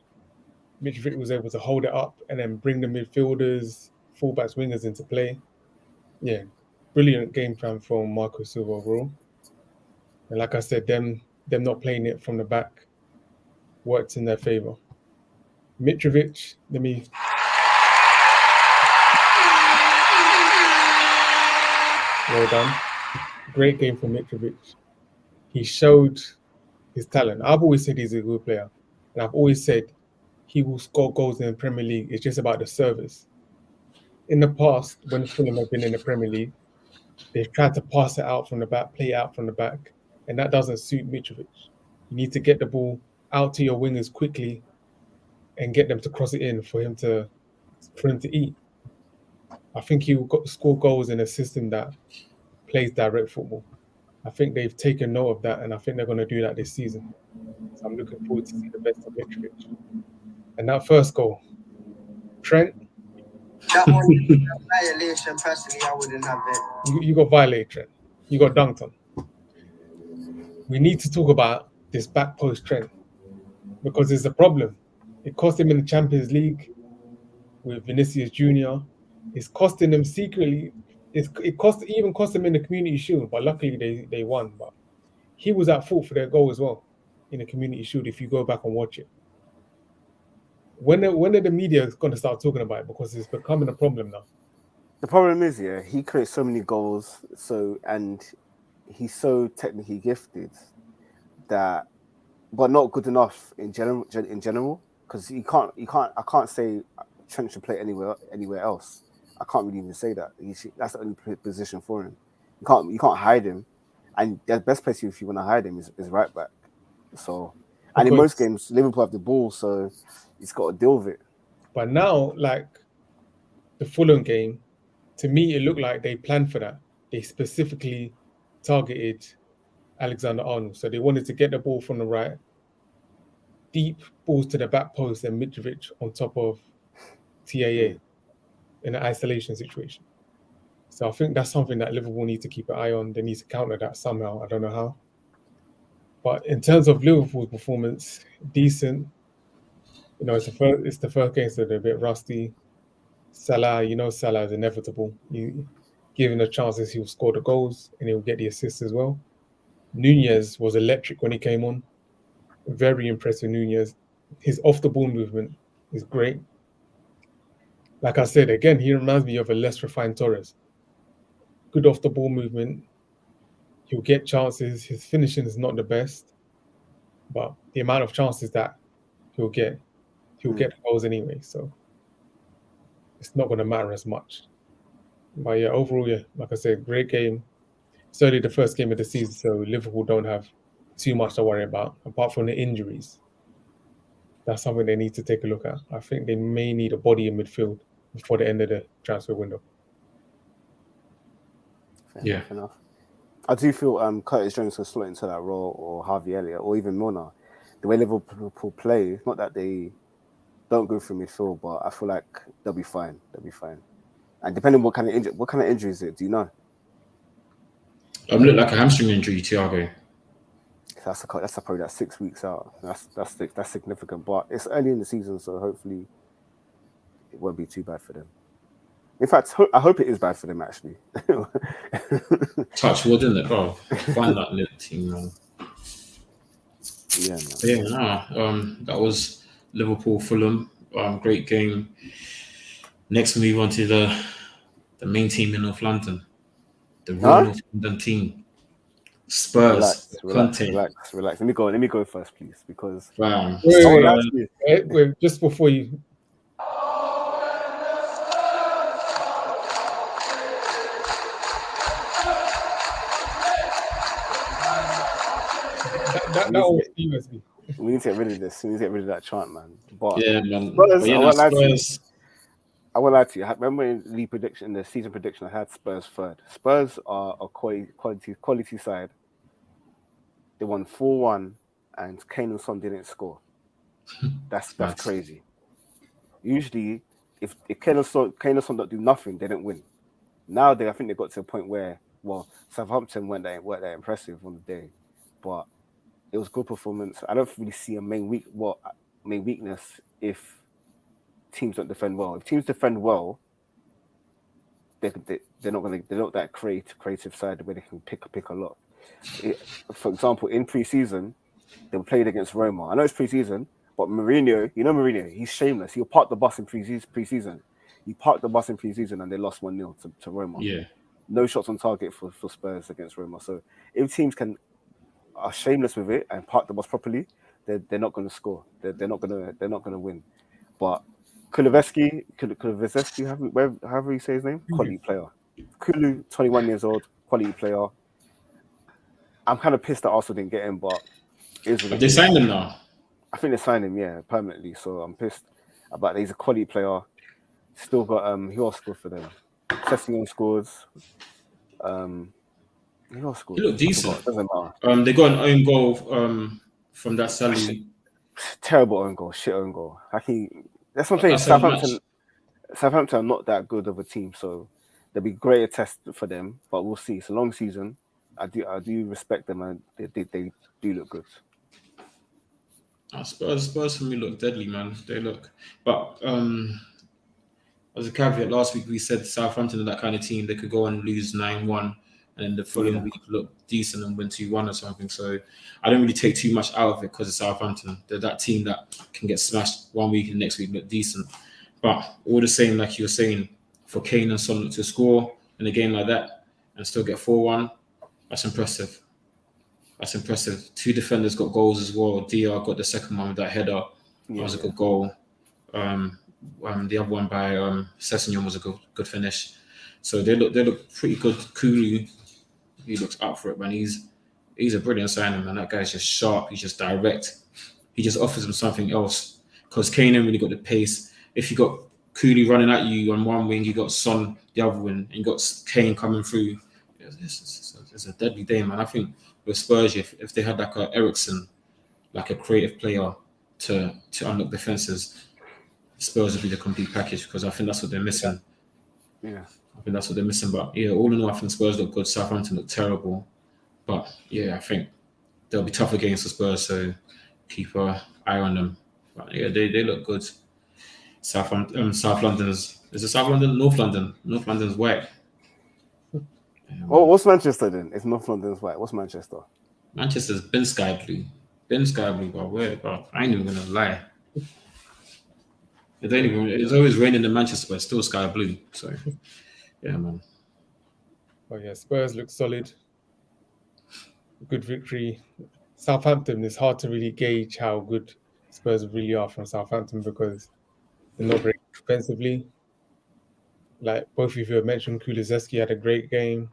B: Mitrovic was able to hold it up and then bring the midfielders, fullbacks, wingers into play. Yeah, brilliant game plan from Marco Silva overall. And like I said, them not playing it from the back worked in their favour. Mitrovic, well done. Great game from Mitrovic. He showed his talent. I've always said he's a good player. And I've always said he will score goals in the Premier League. It's just about the service. In the past, when Fulham have been in the Premier League, they've tried to pass it out from the back, play it out from the back, and that doesn't suit Mitrovic. You need to get the ball out to your wingers quickly and get them to cross it in for him to eat. I think he will score goals in a system that plays direct football. I think they've taken note of that, and I think they're going to do that this season. So I'm looking forward to see the best of Mitrovic. And that first goal, Trent.
E: That one, violation, personally, I wouldn't have it.
B: You got violated, Trent. You got dunked on. We need to talk about this back post Trent because it's a problem. It cost him in the Champions League with Vinicius Jr. It's costing them secretly. It even cost them in the Community Shield, but luckily they won. But he was at fault for their goal as well in the Community Shield. If you go back and watch it, when are the media going to start talking about it? Because it's becoming a problem now.
C: The problem is, he creates so many goals, and he's so technically gifted that, but not good enough in general. Because I can't say Trent should play anywhere else. I can't really even say that. That's the only position for him. You can't hide him, and the best place if you want to hide him is right back. So, and in most games, Liverpool have the ball, so he's got to deal with it.
B: But now, like the Fulham game, to me, it looked like they planned for that. They specifically targeted Alexander-Arnold, so they wanted to get the ball from the right, deep balls to the back post, and Mitrovic on top of TAA in an isolation situation. So I think that's something that Liverpool need to keep an eye on. They need to counter that somehow. I don't know how. But in terms of Liverpool's performance, decent. It's the first game, so they're a bit rusty. Salah, Salah is inevitable. Given the chances, he'll score the goals and he'll get the assists as well. Nunez was electric when he came on. Very impressive, Nunez. His off-the-ball movement is great. Like I said, again, he reminds me of a less refined Torres. Good off-the-ball movement. He'll get chances. His finishing is not the best, but the amount of chances that he'll get goals anyway. So it's not going to matter as much. But yeah, overall, yeah, like I said, great game. It's only the first game of the season, so Liverpool don't have too much to worry about, apart from the injuries. That's something they need to take a look at. I think they may need a body in midfield before the end of the transfer window.
C: Fair enough. I do feel Curtis Jones can slot into that role, or Harvey Elliott, or even Mona. The way Liverpool play, not that they don't go through midfield, but I feel like they'll be fine. And depending on what kind of injury is it? Do you know?
A: Look like a hamstring injury, Thiago.
C: That's probably 6 weeks out. That's significant, but it's early in the season, so hopefully it won't be too bad for them. In fact, I hope it is bad for them, actually.
A: Touch wood, isn't it, bro? Find that little team, man.
C: Yeah, man.
A: That was Liverpool Fulham. Great game. Next, we move on to the main team in North London, the Royal North London team, Spurs.
C: Relax. Let me go first, please, because
B: Wait, just before you. That always USB.
C: We need to get rid of this. We need to get rid of that chant, man. But
A: yeah, man.
C: Spurs, I won't lie to you. Remember in the season prediction, I had Spurs third. Spurs are a quality side. They won 4-1, and Kane and Son didn't score. That's crazy. Usually, if Kane and Son don't do nothing, they don't win. Now I think they got to a point where, Southampton weren't that impressive on the day, but it was good performance. I don't really see a main weakness if teams don't defend well. If teams defend well, they're not that creative side where they can pick a lot. For example, in pre-season, they were played against Roma. I know it's pre-season, but Mourinho, he's shameless. He'll park the bus in pre-season. He parked the bus in pre-season and they lost 1-0 to Roma.
A: Yeah.
C: No shots on target for Spurs against Roma. So if teams are shameless with it and park the bus properly, they're not going to score. They're not going to win. But Kulusevski, however you say his name, quality player. Kulu, 21 years old, quality player. I'm kind of pissed that Arsenal didn't get him, but
A: have they signed him now?
C: I think they signed him, permanently. So I'm pissed about that. He's a quality player. Still got who else scored for them? Sessignon scores. Who else scored?
A: He looked decent.
C: Doesn't matter.
A: They got an own goal from that salary.
C: Terrible own goal, shit own goal. That's what I'm saying. Southampton are not that good of a team, so there'll be greater test for them. But we'll see. It's a long season. I do respect them, and they do look good.
A: Spurs for me look deadly, man. They look, but as a caveat, last week we said Southampton are that kind of team. They could go and lose 9-1, and then the following week look decent and win 2-1 or something. So I don't really take too much out of it because of Southampton. They're that team that can get smashed one week and next week look decent. But all the same, like you were saying, for Kane and Son to score in a game like that and still get 4-1, that's impressive. That's impressive. 2 defenders got goals as well. DR got the second one with that header. That was a good goal. The other one by Sessignon was a good finish. So they look pretty good. Kulu, he looks up for it, man. He's a brilliant signing, man. That guy's just sharp. He's just direct. He just offers him something else. Because Kane ain't really got the pace. If you got Kulu running at you on one wing, you got Son the other wing, and you got Kane coming through. It's a deadly day, man. I think with Spurs, if they had like a Eriksen, like a creative player to unlock defenses, Spurs would be the complete package because I think that's what they're missing.
C: Yeah.
A: I think that's what they're missing. But yeah, all in all, I think Spurs look good. Southampton look terrible. But yeah, I think they'll be tough against the Spurs, so keep an eye on them. But yeah, they look good. South London's... Is it South London? North London. North London's white.
C: What's Manchester then? If North London's white, what's Manchester?
A: Manchester's been sky blue. But where? But I ain't even gonna lie. It's always raining in Manchester, but it's still sky blue. So, yeah, man.
B: But yeah, Spurs look solid. Good victory. Southampton, it's hard to really gauge how good Spurs really are from Southampton because they're not very defensively. Like both of you have mentioned, Kulusevski had a great game.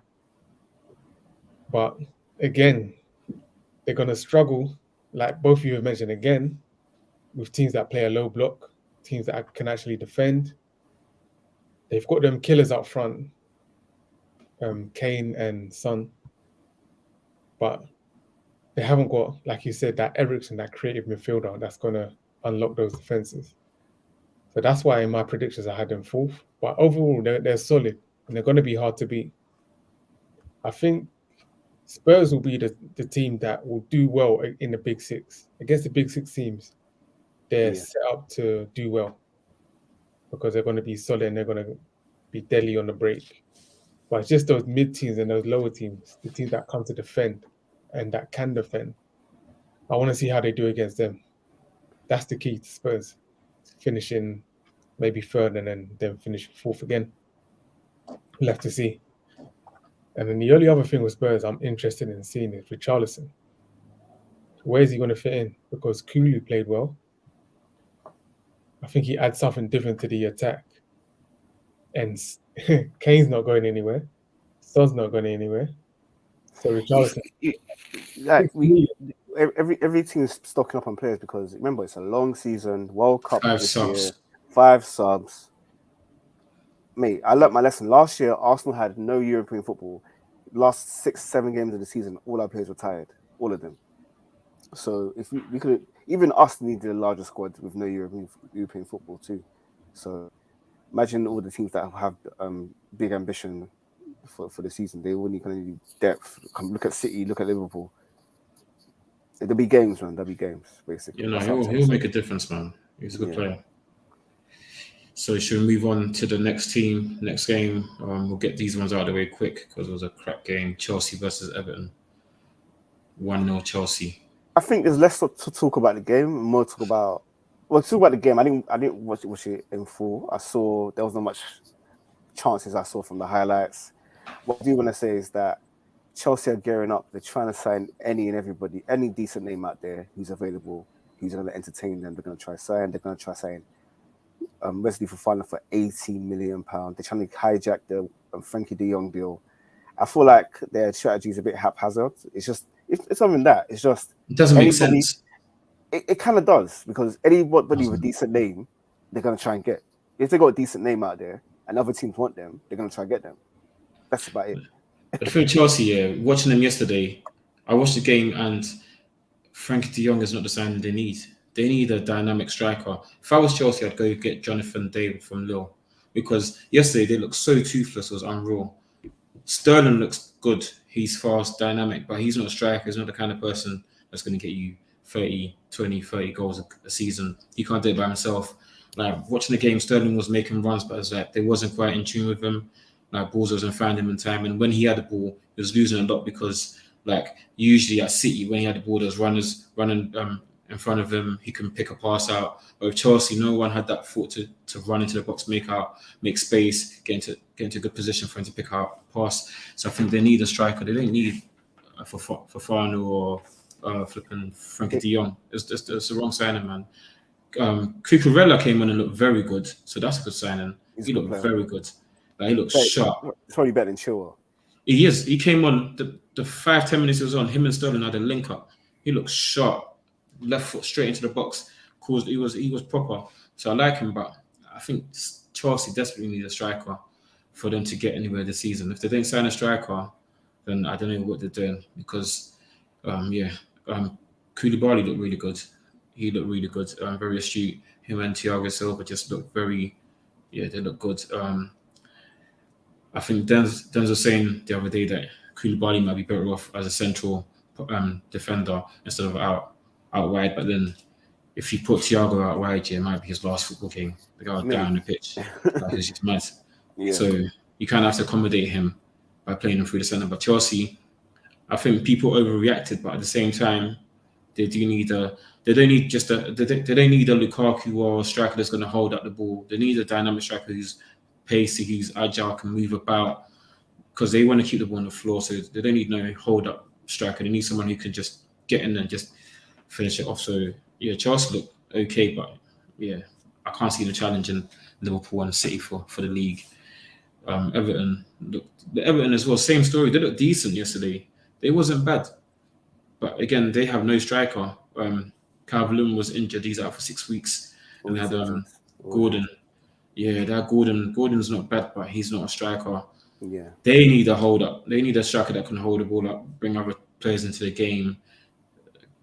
B: But again, they're going to struggle, like both of you have mentioned again, with teams that play a low block, teams that can actually defend. They've got them killers up front, Kane and Son. But they haven't got, like you said, that Eriksen, that creative midfielder that's going to unlock those defenses. So that's why in my predictions I had them fourth. But overall, they're solid and they're going to be hard to beat. I think Spurs will be the team that will do well in the Big Six. Against the Big Six teams, they're set up to do well because they're going to be solid and they're going to be deadly on the break. But it's just those mid teams and those lower teams, the teams that come to defend and that can defend. I want to see how they do against them. That's the key to Spurs. Finishing maybe third and then finish fourth again. We'll have to see. And then the only other thing with Spurs I'm interested in seeing is Richarlison. Where is he going to fit in? Because Kulu played well. I think he adds something different to the attack. And Kane's not going anywhere. Son's not going anywhere. So Richarlison.
C: Every team's stocking up on players because remember it's a long season, World Cup 5 subs. Mate, I learnt my lesson. Last year, Arsenal had no European football. Last 6-7 games of the season, all our players were tired. All of them. So if we could, even us needed a larger squad with no European football too. So imagine all the teams that have big ambition for the season. They all need kind of need depth. Look at City, look at Liverpool. There'll be games, man. There'll be games, basically.
A: You know, he'll make a difference, man. He's a good player. So should we move on to the next team, next game? We'll get these ones out of the way quick because it was a crap game. Chelsea versus Everton. 1-0 Chelsea.
C: I think there's less to talk about the game, more talk about the game. I didn't watch it in full. I saw there was not much chances I saw from the highlights. What I do want to say is that Chelsea are gearing up. They're trying to sign any and everybody, any decent name out there who's available, who's going to entertain them. They're going to try sign Wesley Fofana for £80 million. They're trying to hijack the Frankie de Jong deal. I feel like their strategy is a bit haphazard. It's not even that. It's just
A: it doesn't make sense.
C: It kind of does because anybody with a decent name, they're going to try and get. If they got a decent name out there and other teams want them, they're going to try and get them. That's about it.
A: But for Chelsea, watching them yesterday, I watched the game and Frankie de Jong is not the signing they need. They need a dynamic striker. If I was Chelsea, I'd go get Jonathan David from Lille because yesterday they looked so toothless, it was unreal. Sterling looks good. He's fast, dynamic, but he's not a striker. He's not the kind of person that's going to get you 30 goals a season. He can't do it by himself. Like watching the game, Sterling was making runs, but it's like they wasn't quite in tune with him. Like balls wasn't finding him in time, and when he had the ball, he was losing a lot because like usually at City when he had the ball, there's runners running in front of him. He can pick a pass out. But with Chelsea, no one had that thought to run into the box, make space, get into a good position for him to pick out a pass. So I think they need a striker. They don't need Fofana or flipping Frankie de Jong. It's the wrong signing, man. Cucurella came on and looked very good, so that's a good signing. He looked very good. Like, he looked sharp.
C: It's probably better than Chilwell.
A: He is. He came on the 5-10 minutes he was on. Him and Sterling had a link up. He looked sharp. Left foot straight into the box. He was proper. So I like him, but I think Chelsea desperately need a striker for them to get anywhere this season. If they don't sign a striker, then I don't know what they're doing because, Koulibaly looked really good. He looked really good, very astute. Him and Thiago Silva just looked they look good. I think Denz was saying the other day that Koulibaly might be better off as a central defender instead of out wide. But then if you put Thiago out wide, it might be his last football game. The guy down the pitch. He's just mad. Yeah. So you kind of have to accommodate him by playing him through the centre. But Chelsea, I think people overreacted, but at the same time, they do need a. They don't need just a. They don't need a Lukaku or a striker that's going to hold up the ball. They need a dynamic striker who's pacey, who's agile, can move about, because they want to keep the ball on the floor. So they don't need no hold up striker. They need someone who can just get in and just finish it off. So yeah, Chelsea look okay, but yeah, I can't see the challenge in Liverpool and City for the league. Everton as well, same story. They looked decent yesterday. They wasn't bad, but again, they have no striker. Calvert-Lewin was injured; he's out for 6 weeks, and they had Gordon. Yeah, that Gordon's not bad, but he's not a striker.
C: Yeah,
A: they need a hold up. They need a striker that can hold the ball up, bring other players into the game,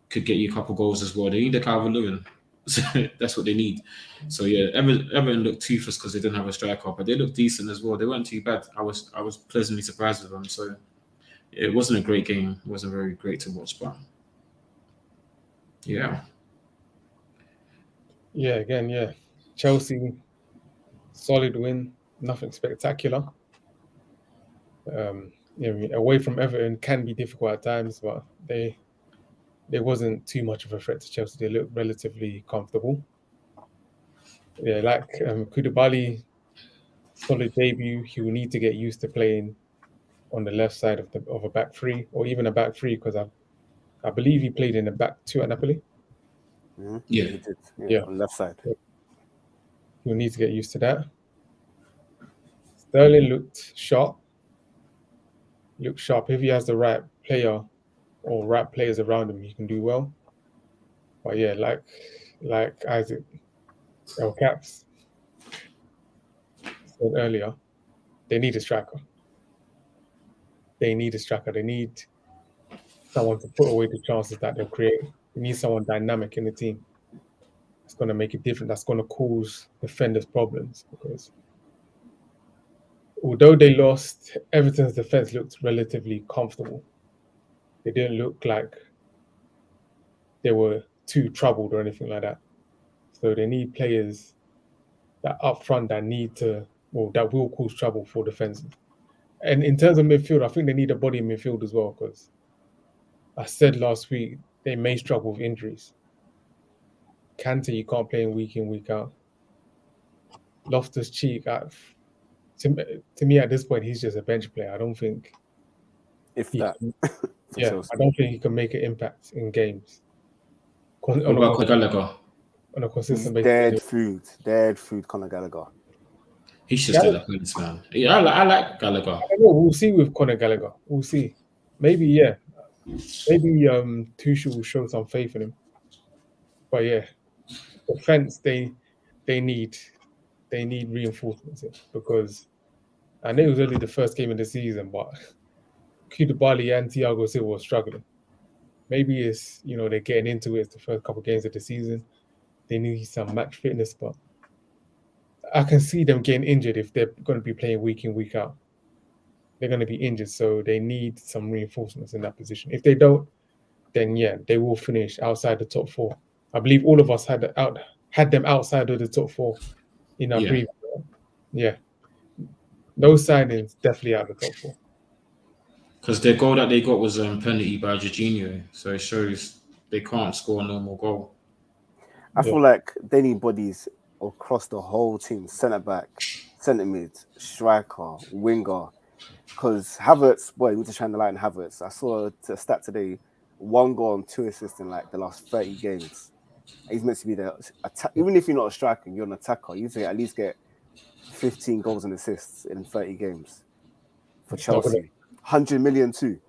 A: could get you a couple goals as well. They need a Calvert-Lewin. So that's what they need. So yeah, Everton looked toothless because they didn't have a striker, but they looked decent as well. They weren't too bad. I was pleasantly surprised with them. So it wasn't a great game. It wasn't very great to watch, but yeah.
B: Yeah, again, yeah. Chelsea, solid win, nothing spectacular. Away from Everton can be difficult at times, but there wasn't too much of a threat to Chelsea. They looked relatively comfortable. Yeah, like Koulibaly, solid debut. He will need to get used to playing on the left side of a back three, or even a back three, because I believe he played in the back two at Napoli.
C: Mm-hmm.
A: Yeah,
C: he did.
B: Yeah,
C: on the left side.
B: He'll need to get used to that. Sterling looked sharp. If he has the right player or right players around him, he can do well. But yeah, like Isaac El Caps said earlier, they need a striker. They need someone to put away the chances that they'll create. They need someone dynamic in the team. That's going to make it different. That's going to cause defenders problems, because although they lost, Everton's defense looked relatively comfortable. They didn't look like they were too troubled or anything like that. So they need players that up front that will cause trouble for defenses. And in terms of midfield, I think they need a body in midfield as well, because I said last week they may struggle with injuries. Kante, you can't play him week in, week out. Loftus-Cheek, to me at this point, he's just a bench player. I don't think
C: I
B: don't think he can make an impact in games.
A: What about Gallagher?
B: On a consistent basis.
C: Dead food, Conor Gallagher.
A: He should stay like this, man. Yeah, I like Gallagher.
B: I don't know. We'll see with Conor Gallagher. We'll see. Maybe Tuchel will show some faith in him. But yeah, defense they need reinforcements here, because I know it was only the first game of the season, but Koulibaly and Thiago Silva were struggling. Maybe it's they're getting into it the first couple of games of the season. They need some match fitness, but I can see them getting injured if they're going to be playing week in, week out. They're going to be injured, so they need some reinforcements in that position. If they don't, then yeah, they will finish outside the top four. I believe all of us had them outside of the top four in our preview. Yeah, those signings definitely out of the top four.
A: Because their goal that they got was penalty by Jorginho, so it shows they can't score a normal goal.
C: I feel like they need bodies across the whole team: centre back, centre mid, striker, winger. Because Havertz, we need to shine the light on Havertz. I saw a stat today: 1 goal and 2 assists in like the last 30 games. He's meant to be there. Even if you're not a striker, you're an attacker. You need to at least get 15 goals and assists in 30 games for Chelsea. 100 million too.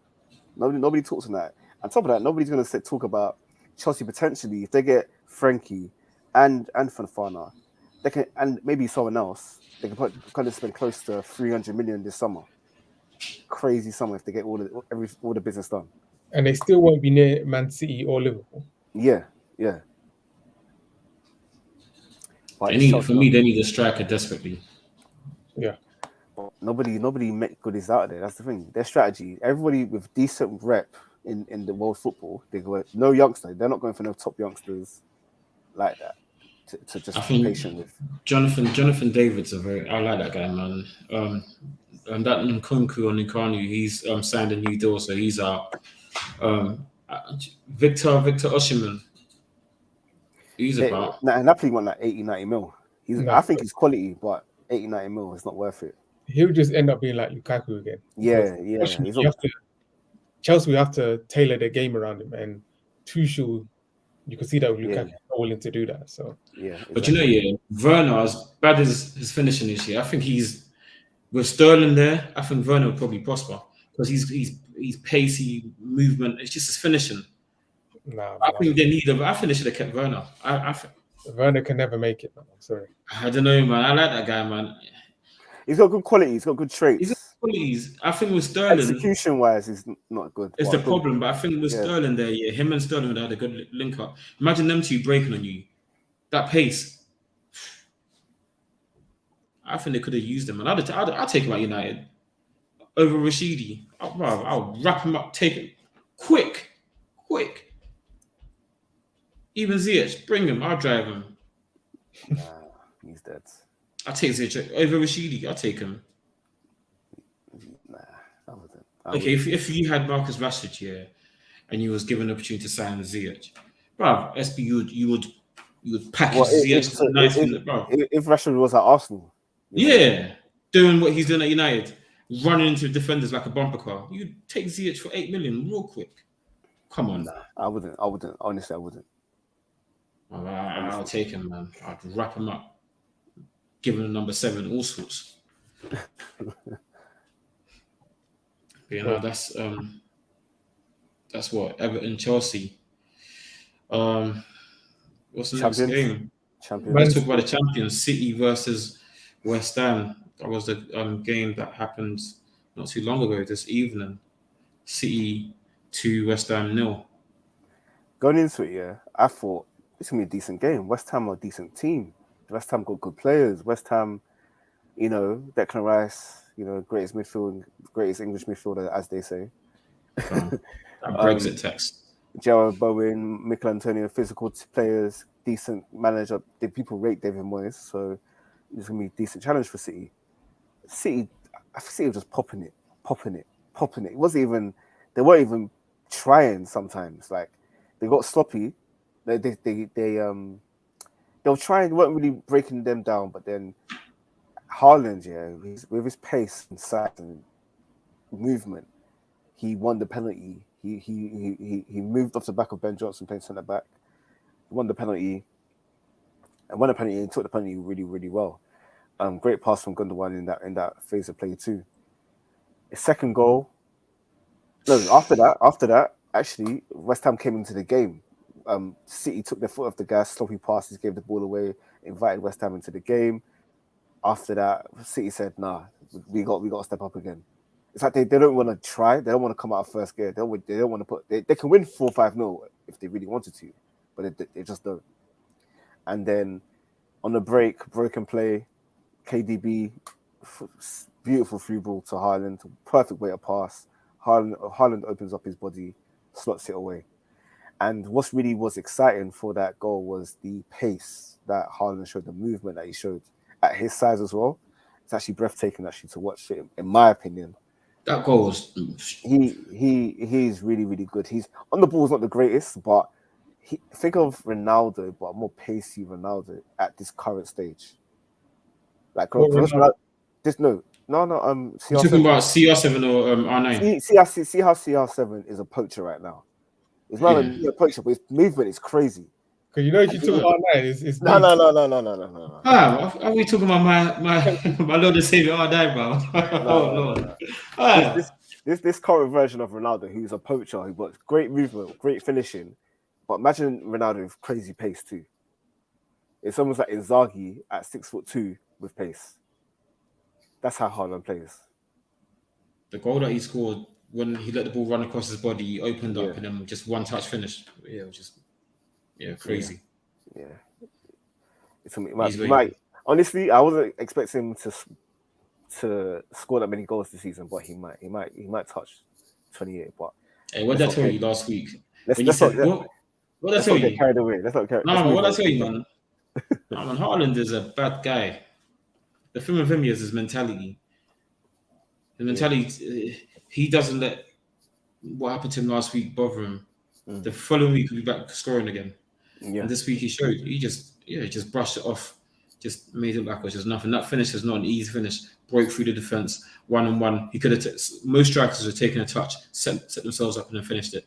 C: Nobody talks on that. On top of that, nobody's going to talk about Chelsea potentially if they get Frankie and Fofana. They can, and maybe someone else. They can kind of spend close to 300 million this summer. Crazy summer if they get all the business done.
B: And they still won't be near Man City or Liverpool.
C: Yeah.
A: They need a striker desperately.
B: Yeah.
C: But nobody make goodies out of there. That's the thing. Their strategy. Everybody with decent rep in the world football, they go no youngster. They're not going for no top youngsters like that. to just
A: I
C: be
A: think
C: patient with.
A: Jonathan David's I like that guy, man. And that Nkunku or Nkanu, he's signed a new deal, so he's out. Victor Osimhen, he's about.
C: Napoli want like 80-90 mil.
B: No.
C: I think he's quality, but 80-90 mil is not worth it.
B: He'll just end up being like Lukaku again.
C: Yeah.
B: Chelsea will have to tailor their game around him, and Tuchel, you can see that with Lukaku not willing to do that. So
C: exactly.
A: But Werner, as bad as his finishing this year, I think he's with Sterling there. I think Werner will probably prosper because he's pacey movement. It's just his finishing. I think they need I think they should have kept Werner.
B: Werner can never make it, man. I'm sorry.
A: I don't know, man. I like that guy, man.
C: He's got good quality. He's got good traits.
A: He's got qualities. I think with Sterling,
C: execution-wise, he's not good.
A: It's the problem, but I think with Sterling there, him and Sterling would have had a good link up. Imagine them two breaking on you. That pace. I think they could have used him, and I'd take him at United over Rashidi. I'll wrap him up, take him quick. Even Ziyech, bring him. I'll drive him.
C: Nah, he's dead.
A: I'll take Ziyech over Rashidi. I'll take him.
C: Nah, I wouldn't.
A: Okay, if you had Marcus Rashford and you was given the opportunity to sign Ziyech, bro, SB, you would package Ziyech.
C: If Rashford was at Arsenal,
A: doing what he's doing at United, running into defenders like a bumper car, you'd take Ziyech for 8 million real quick. Come on.
C: Nah, I wouldn't. Honestly, I wouldn't.
A: I'll take him, man. I'd wrap him up, give him a number 7, all sorts. That's what Everton, Chelsea. What's the next game? Let's talk about the champions, City versus West Ham. That was the game that happened not too long ago this evening. City 2, West Ham 0.
C: Going into it, I thought it's gonna be a decent game. West Ham are a decent team. West Ham got good players. West Ham, Declan Rice, greatest English midfielder, as they say.
A: That Brexit text.
C: Gerard Bowen, Mikel Antonio, physical players, decent manager. The people rate David Moyes, so it's gonna be a decent challenge for City. I see them just popping it. It wasn't even. They weren't even trying. Sometimes, like they got sloppy. They were trying. They weren't really breaking them down. But then Haaland, with his pace and size and movement, he won the penalty. He moved off the back of Ben Johnson playing centre back. He won the penalty. And won the penalty and took the penalty really, really well. Great pass from Gundogan in that phase of play too. His second goal. No, after that, actually, West Ham came into the game. City took their foot off the gas, sloppy passes, gave the ball away, invited West Ham into the game. After that, City said, "Nah, we got to step up again." It's like they don't want to try. They don't want to come out of first gear. They don't want to put. They can win 4-5-0 if they really wanted to, but they just don't. And then on the break, broken play, KDB, beautiful free ball to Haaland, perfect way to pass. Haaland opens up his body, slots it away. And what really was exciting for that goal was the pace that Haaland showed, the movement that he showed at his size as well. It's actually breathtaking to watch it, in my opinion.
A: That goal was...
C: He's really, really good. He's on the ball is not the greatest, but think of Ronaldo, but a more pacey Ronaldo at this current stage. Like CR7.
A: You're talking about CR7 or R9?
C: See how CR7 is a poacher right now. It's not a poacher, but his movement is crazy.
B: Because if you talk about R9, it's
C: no.
A: Are we talking about my Lord and Savior R9, bro? Lord.
C: This current version of Ronaldo, who's a poacher, who got great movement, great finishing, but imagine Ronaldo with crazy pace too. It's almost like Inzaghi at 6'2" with pace. That's how Haaland plays. The
A: goal that he scored when he let the ball run across his body, he opened up and then just one touch finish. Yeah, it was just crazy.
C: Yeah. Honestly, I wasn't expecting him to score that many goals this season, but he might touch 28. But
A: hey, what did I tell you last week?
C: Let's not get carried away.
A: What did I tell you, man? I mean, Haaland is a bad guy. The thing with him is his mentality. His mentality, he doesn't let what happened to him last week bother him. The following week, he'll be back scoring again.
C: Yeah.
A: And this week, he showed. He just brushed it off. Just made it like it was just nothing. That finish is not an easy finish. Broke through the defense, 1-on-1. He could have. Most strikers have taken a touch, set themselves up, and then finished it.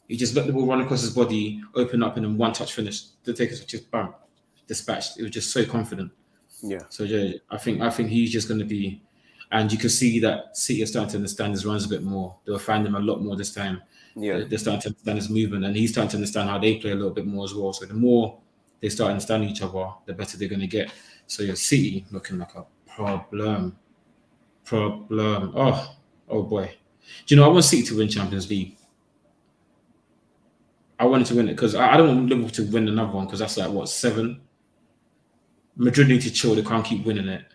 A: He just let the ball run across his body, open up, and then one touch finish. The takers just bam, dispatched. It was just so confident.
C: Yeah.
A: So yeah, I think he's just going to be, and you can see that City are starting to understand his runs a bit more. They'll find him a lot more this time.
C: Yeah.
A: They're starting to understand his movement, and he's starting to understand how they play a little bit more as well. So the more they start understanding each other, the better they're going to get. So yeah, City looking like a problem. Oh boy. Do you know I want City to win Champions League? I wanted to win it because I don't want Liverpool to win another one because that's like what 7. Madrid need to chill. They can't keep winning it.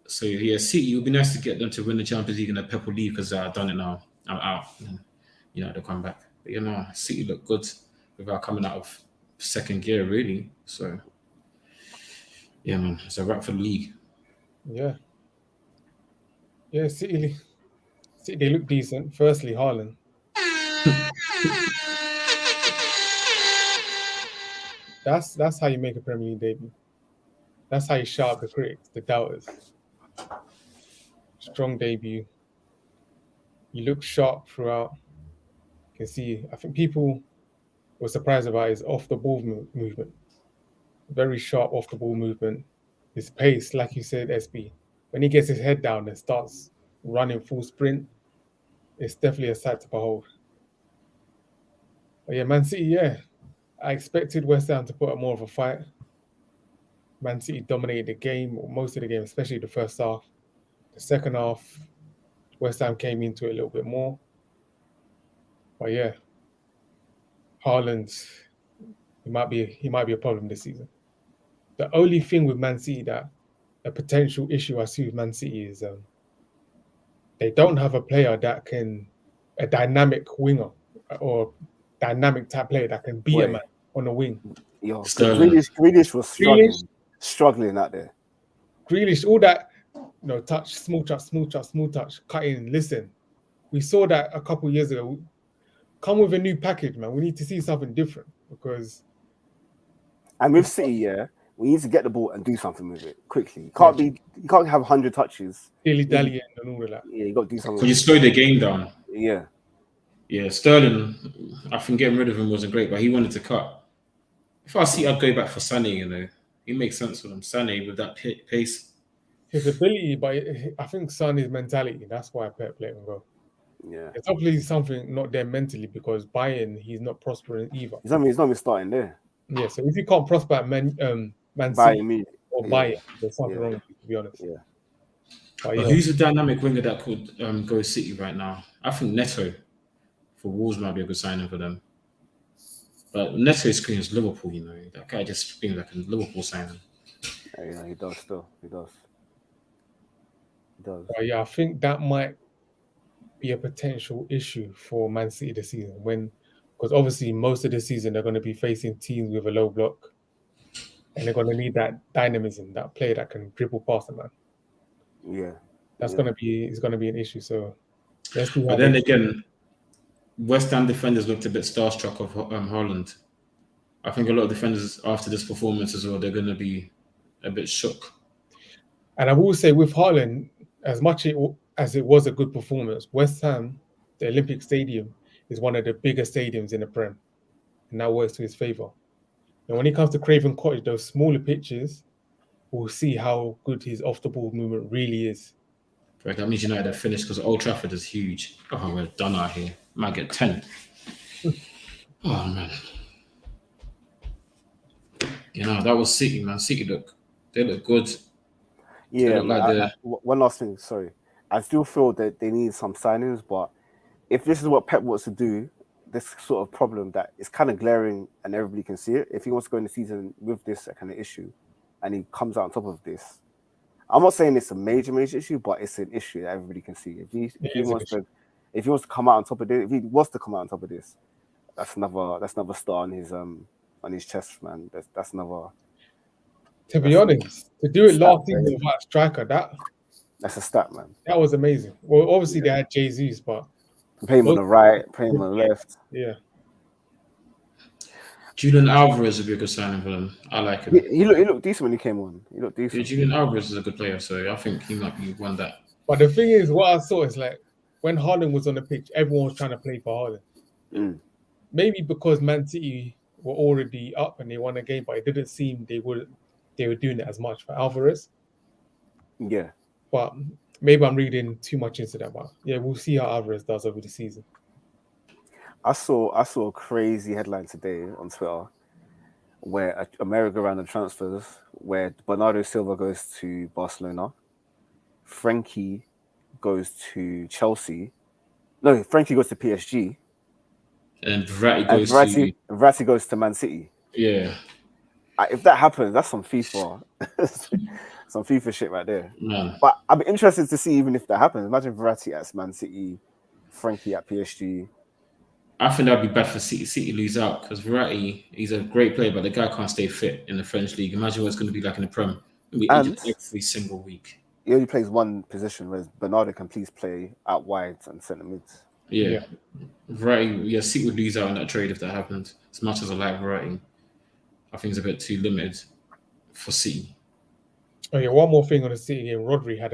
A: So yeah, City. It would be nice to get them to win the Champions League and then Pep will leave because I've done it now. I'm out. And, they'll come back. But City look good without coming out of second gear really. So yeah, man, it's a wrap for the league.
B: Yeah. Yeah, City, they look decent. Firstly, Haaland. That's how you make a Premier League debut. That's how you shut up the critics, the doubters. Strong debut. You look sharp throughout. You can see, I think people were surprised about his off-the-ball movement. Very sharp off-the-ball movement. His pace, like you said, SB. When he gets his head down and starts running full sprint, it's definitely a sight to behold. But yeah, Man City, yeah. I expected West Ham to put up more of a fight. Man City dominated the game, or most of the game, especially the first half. The second half, West Ham came into it a little bit more. But yeah, Haaland, he might be a problem this season. The only thing with Man City that a potential issue I see with Man City is they don't have a player that a dynamic winger or dynamic type player that can be a man on the wing.
C: Yo, Grealish was struggling out there.
B: Grealish, all that, touch, small touch, cut in. Listen, we saw that a couple of years ago. Come with a new package, man. We need to see something different because.
C: And with City, we need to get the ball and do something with it quickly. You can't have 100 touches.
B: Dilly-dallying and all of that.
C: Yeah, you got to do something.
A: Because you slow the game down.
C: Yeah.
A: Yeah, Sterling, I think getting rid of him wasn't great, but he wanted to cut. If I see, I'd go back for Sané, He makes sense for them. Sané with that pace.
B: His ability, but I think Sané's mentality, that's why Pep let him go.
C: Yeah.
B: It's obviously something not there mentally because Bayern, he's not prospering either.
C: He's not even starting there.
B: Yeah, so if you can't prosper at Man City or Bayern, there's something wrong with you, to be honest.
C: Yeah.
A: But who's a dynamic winger that could go City right now? I think Neto for Wolves might be a good signing for them. But Neto screams Liverpool, That guy just screams like a Liverpool signing.
C: Yeah, he does still. He does.
B: But yeah, I think that might be a potential issue for Man City this season because obviously most of the season they're going to be facing teams with a low block and they're going to need that dynamism, that player that can dribble past the man.
C: Yeah.
B: It's going to be an issue. So let's see.
A: But then again, West Ham defenders looked a bit starstruck of Haaland. I think a lot of defenders after this performance as well, they're going to be a bit shook.
B: And I will say with Haaland, as much as it was a good performance, West Ham, the Olympic Stadium, is one of the biggest stadiums in the Prem. And that works to his favour. And when it comes to Craven Cottage, those smaller pitches, we'll see how good his off-the-ball movement really is.
A: Right, that means United are finished because Old Trafford is huge. Oh, we're done out here. Might get 10. Oh, man. That was City, man. City they look good.
C: Yeah, one last thing, sorry. I still feel that they need some signings, but if this is what Pep wants to do, this sort of problem that is kind of glaring and everybody can see it, if he wants to go in the season with this kind of issue and he comes out on top of this, I'm not saying it's a major issue, but it's an issue that everybody can see. If he wants to come out on top of this, that's another star on his on his chest, man. That's another.
B: To be honest, to do it last season
C: man.
B: without a striker,
C: That's a stat, man.
B: that was amazing. Well, obviously they had Jesus, but
C: Play him on the right, play him on the left.
B: yeah.
A: Julian Alvarez would be a good signing for them. I like him.
C: He looked decent when he came on. He looked
A: Yeah,
C: decent.
A: Julian Alvarez is a good player, so I think he might be one that.
B: But the thing is, what I saw is like when Haaland was on the pitch, everyone was trying to play for Haaland.
C: Mm.
B: Maybe because Man City were already up and they won a game, but it didn't seem they were doing it as much for Alvarez.
C: Yeah.
B: But maybe I'm reading too much into that. But yeah, we'll see how Alvarez does over the season.
C: I saw a crazy headline today on Twitter where a merry-go-round of transfers where Bernardo Silva goes to Barcelona, Frankie goes to Chelsea. No, Frankie goes to PSG.
A: And Verratti
C: goes to Man City.
A: Yeah.
C: If that happens, that's some FIFA, some FIFA shit right there.
A: Man.
C: But I'd be interested to see even if that happens. Imagine Verratti at Man City, Frankie at PSG.
A: I think that'd be bad for City. City lose out because Verratti, he's a great player, but the guy can't stay fit in the French league. Imagine what it's going to be like in the Prem. He'll be injured every single week.
C: He only plays one position, whereas Bernardo can please play out wide and centre mids.
A: Yeah. Verratti, City would lose out on that trade if that happened. As much as I like Verratti, I think it's a bit too limited for City.
B: Oh yeah, one more thing on the City game. Rodri had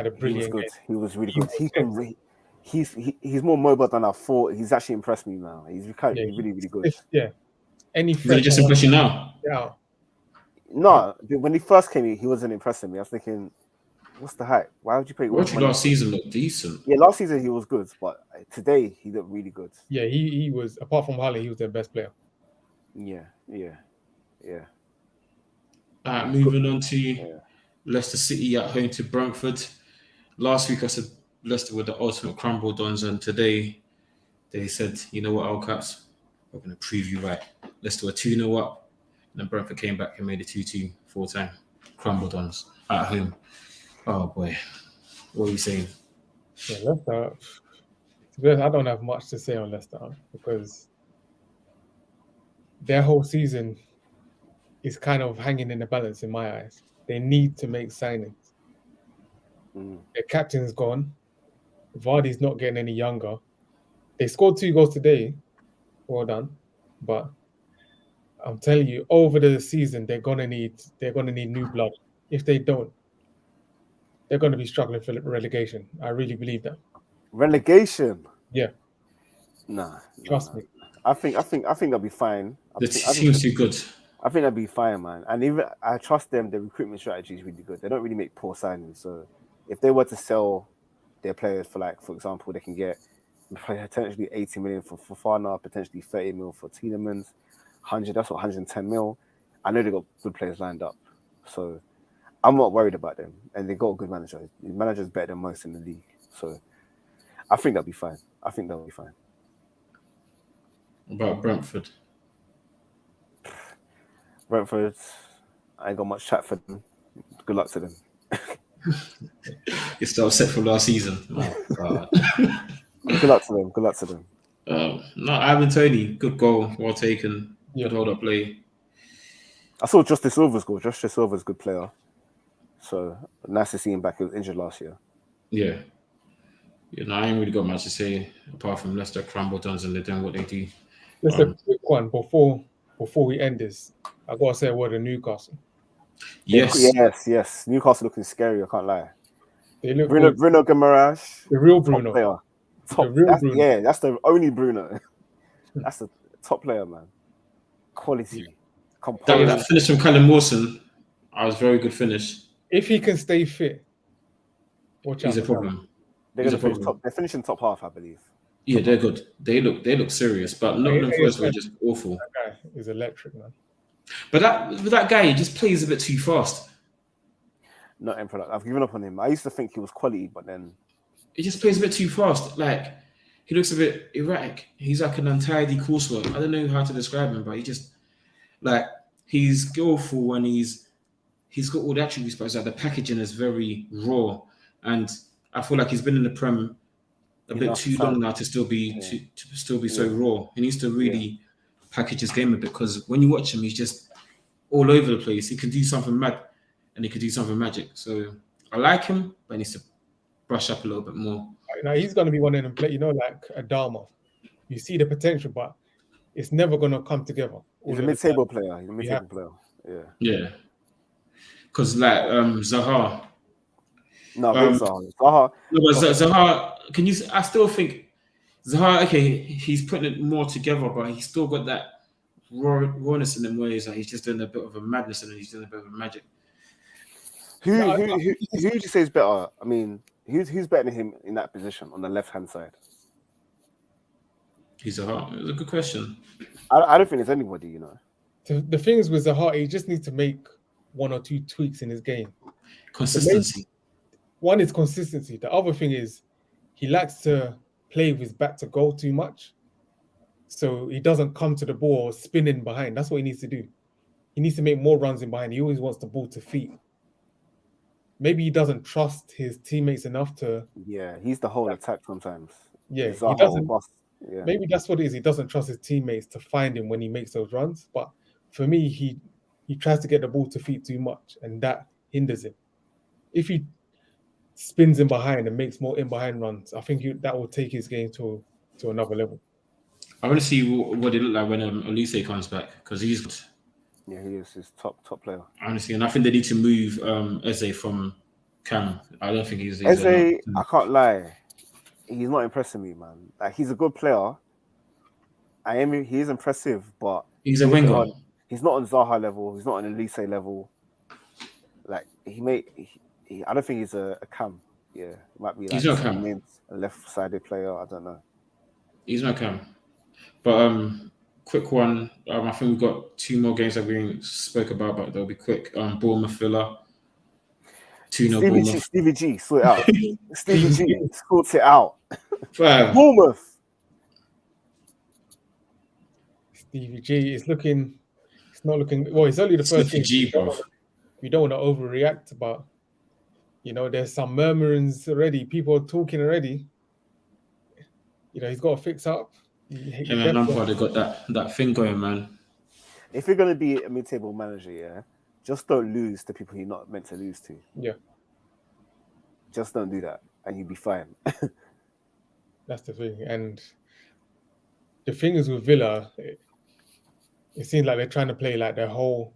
B: a brilliant game.
C: He was really good. He's more mobile than I thought. He's actually impressed me now. He's really good.
B: Any
A: friend just impress you now?
B: Yeah.
C: No, when he first came, he wasn't impressing me. I was thinking, what's the hype? Why would you pay?
A: Rodri last season looked decent.
C: Yeah, last season he was good, but today he looked really good.
B: Yeah, he was, apart from Haaland, he was their best player.
C: Yeah.
A: Moving on to Leicester City at home to Brentford. Last week I said Leicester were the ultimate crumble dons, and today they said, you know what, Alcaps, we're going to prove you right. Leicester were 2-0 up, and then Brentford came back and made it 2-2 full-time. Crumble dons at home. Oh boy, what are you saying?
B: Yeah, Leicester. To be honest, I don't have much to say on Leicester because their whole season is kind of hanging in the balance in my eyes. They need to make signings. Their captain's gone. Vardy's not getting any younger. They scored 2 goals today. Well done. But I'm telling you, over the season, they're gonna need new blood. If they don't, they're gonna be struggling for relegation. I really believe that.
C: Relegation?
B: Yeah.
C: Nah.
B: Trust me.
C: I think they'll be fine.
A: The team's too good.
C: I think they'll be fine, man. And even I trust them. The recruitment strategy is really good. They don't really make poor signings. So if they were to sell their players for, like, for example, they can get potentially 80 million for Fofana, potentially 30 million for Tielemans, 100. That's what 110 mil. I know they got good players lined up, so I'm not worried about them. And they got a good manager. The manager's better than most in the league, so I think they'll be fine.
A: About Brentford.
C: Brentford, I ain't got much chat for them. Good luck to them.
A: You're still upset from last season. Oh, God.
C: Good luck to them.
A: No, Ivan Toney, good goal, well taken, good hold-up play.
C: I saw Justice Silva's goal. Justice Silva's a good player. So, nice to see him back. He was injured last year.
A: Yeah. I ain't really got much to say apart from Leicester crumble dons and they're doing what they do.
B: Just a quick one before we end this. I gotta say a word of Newcastle.
C: Yes. Newcastle looking scary. I can't lie.
B: They look
C: Bruno Guimaraes,
B: the real Bruno.
C: Bruno. Yeah, that's the only Bruno. That's the top player, man. Quality.
A: That finish from Callum Wilson, was a very good finish.
B: If he can stay fit,
A: he's a problem.
C: They're finishing top half, I believe.
A: Yeah, they're good. They look serious, but Nottingham Forest were just awful.
B: That guy is electric, man.
A: But that guy, he just plays a bit too fast.
C: Not in product. I've given up on him. I used to think he was quality, but then
A: he just plays a bit too fast. Like, he looks a bit erratic. He's like an untidy coursework. I don't know how to describe him, but he just, like, he's skillful and he's got all the attributes, but it's like the packaging is very raw. And I feel like he's been in the Prem a bit too long now to still be so raw. He needs to really package his game a bit, because when you watch him, he's just all over the place. He can do something mad and he can do something magic. So I like him, but he needs to brush up a little bit more.
B: Now he's going to be one of them play, like Adama. You see the potential, but it's never going to come together.
C: He's a mid-table player. He's a mid-table player. Yeah.
A: Because like Zaha.
C: No, Zaha.
A: No, but Zaha, can you? I still think Zaha. Okay, he's putting it more together, but he's still got that rawness in him where he's just doing a bit of a madness and he's doing a bit of a magic.
C: Who would you say is better? I mean, who's better than him in that position on the left-hand side?
A: It's a good question.
C: I don't think there's anybody,
B: The thing is with Zaha, he just needs to make one or two tweaks in his game.
A: Consistency.
B: One is consistency. The other thing is he likes to play with his back to goal too much. So he doesn't come to the ball spinning behind. That's what he needs to do. He needs to make more runs in behind. He always wants the ball to feet. Maybe he doesn't trust his teammates enough to...
C: Yeah, he's the whole attack sometimes.
B: Yeah, he doesn't... Yeah. Maybe that's what it is. He doesn't trust his teammates to find him when he makes those runs. But for me, he tries to get the ball to feet too much, and that hinders him. If he spins in behind and makes more in behind runs, I think that will take his game to another level.
A: I want to see what it look like when Olise comes back, because he's good.
C: Yeah, he is his top player.
A: Honestly, and I think they need to move Eze from Cam. I don't think he's
C: Eze, I can't lie. He's not impressing me, man. Like, he's a good player. He is impressive, but
A: he's a winger.
C: He's not on Zaha level. He's not on Elise level. Like, I don't think he's a Cam. Yeah, it might be like
A: he's not Cam.
C: A left-sided player. I don't know.
A: He's not Cam. But quick one. I think we've got two more games that we spoke about, but they'll be quick. Bournemouth Villa. 2-0 Bournemouth.
C: Stevie G, sort it out. Stevie G, sort it out.
A: Bournemouth.
B: Stevie G is looking. It's not looking. Well, it's only the first game.
A: G, bro.
B: We don't want to overreact, but there's some murmurings already. People are talking already. He's got to fix up.
A: Man, Lampard, they got that thing going, man.
C: If you're gonna be a mid-table manager, yeah, just don't lose to people you're not meant to lose to.
B: Yeah.
C: Just don't do that, and you'll be fine.
B: That's the thing. And the thing is with Villa, it seems like they're trying to play like their whole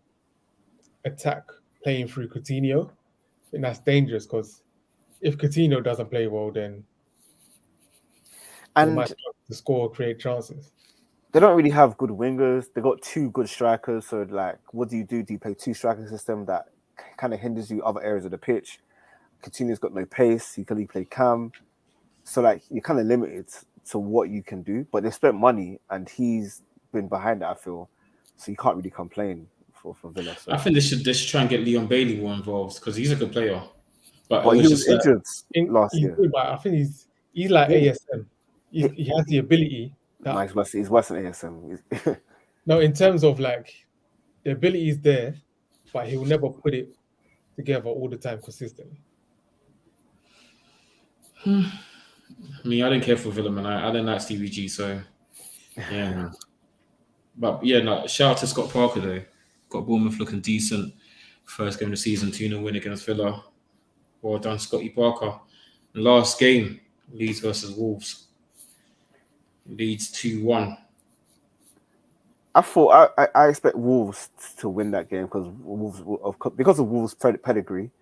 B: attack playing through Coutinho. And that's dangerous, because if Coutinho doesn't play well, then they might struggle to score or create chances.
C: They don't really have good wingers. They got two good strikers. So, like, what do? Do you play two striker system that kind of hinders you other areas of the pitch? Coutinho's got no pace. He can only play Cam. So, like, you're kind of limited to what you can do. But they spent money, and he's been behind it, I feel. So you can't really complain for Villa. So.
A: I think they should try and get Leon Bailey more involved, because he's a good player. But
C: he was injured last year.
B: Good, but I think he's like ASM. He has the ability.
C: He's worse than ASM.
B: No, in terms of like the ability is there, but he will never put it together all the time consistently.
A: I mean, I don't care for Villa, man. I don't like Stevie G, so yeah. But yeah, no, shout out to Scott Parker though. Got Bournemouth looking decent. First game of the season, 2-0 win against Villa. Well done, Scotty Parker. Last game, Leeds versus Wolves. Leeds 2-1.
C: I expect Wolves to win that game because of Wolves' pedigree.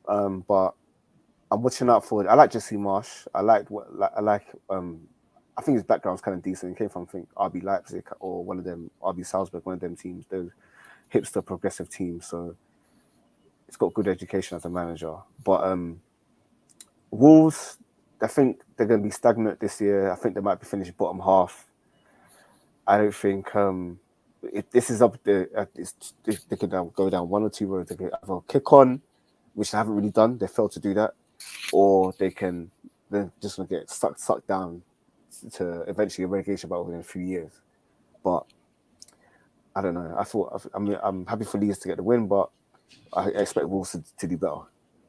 C: But I'm watching out for it. I like Jesse Marsh. I think his background's kind of decent. He came from RB Leipzig or one of them, RB Salzburg, one of them teams, those hipster progressive teams. So it's got good education as a manager. But Wolves, I think they're going to be stagnant this year. I think they might be finishing bottom half. I don't think if this is up there, they could go down one or two roads. They could either kick on, which they haven't really done. They failed to do that, or they're just going to get sucked down to eventually a relegation battle within a few years. But I don't know. I'm happy for Leeds to get the win, but I expect Wolves to do better.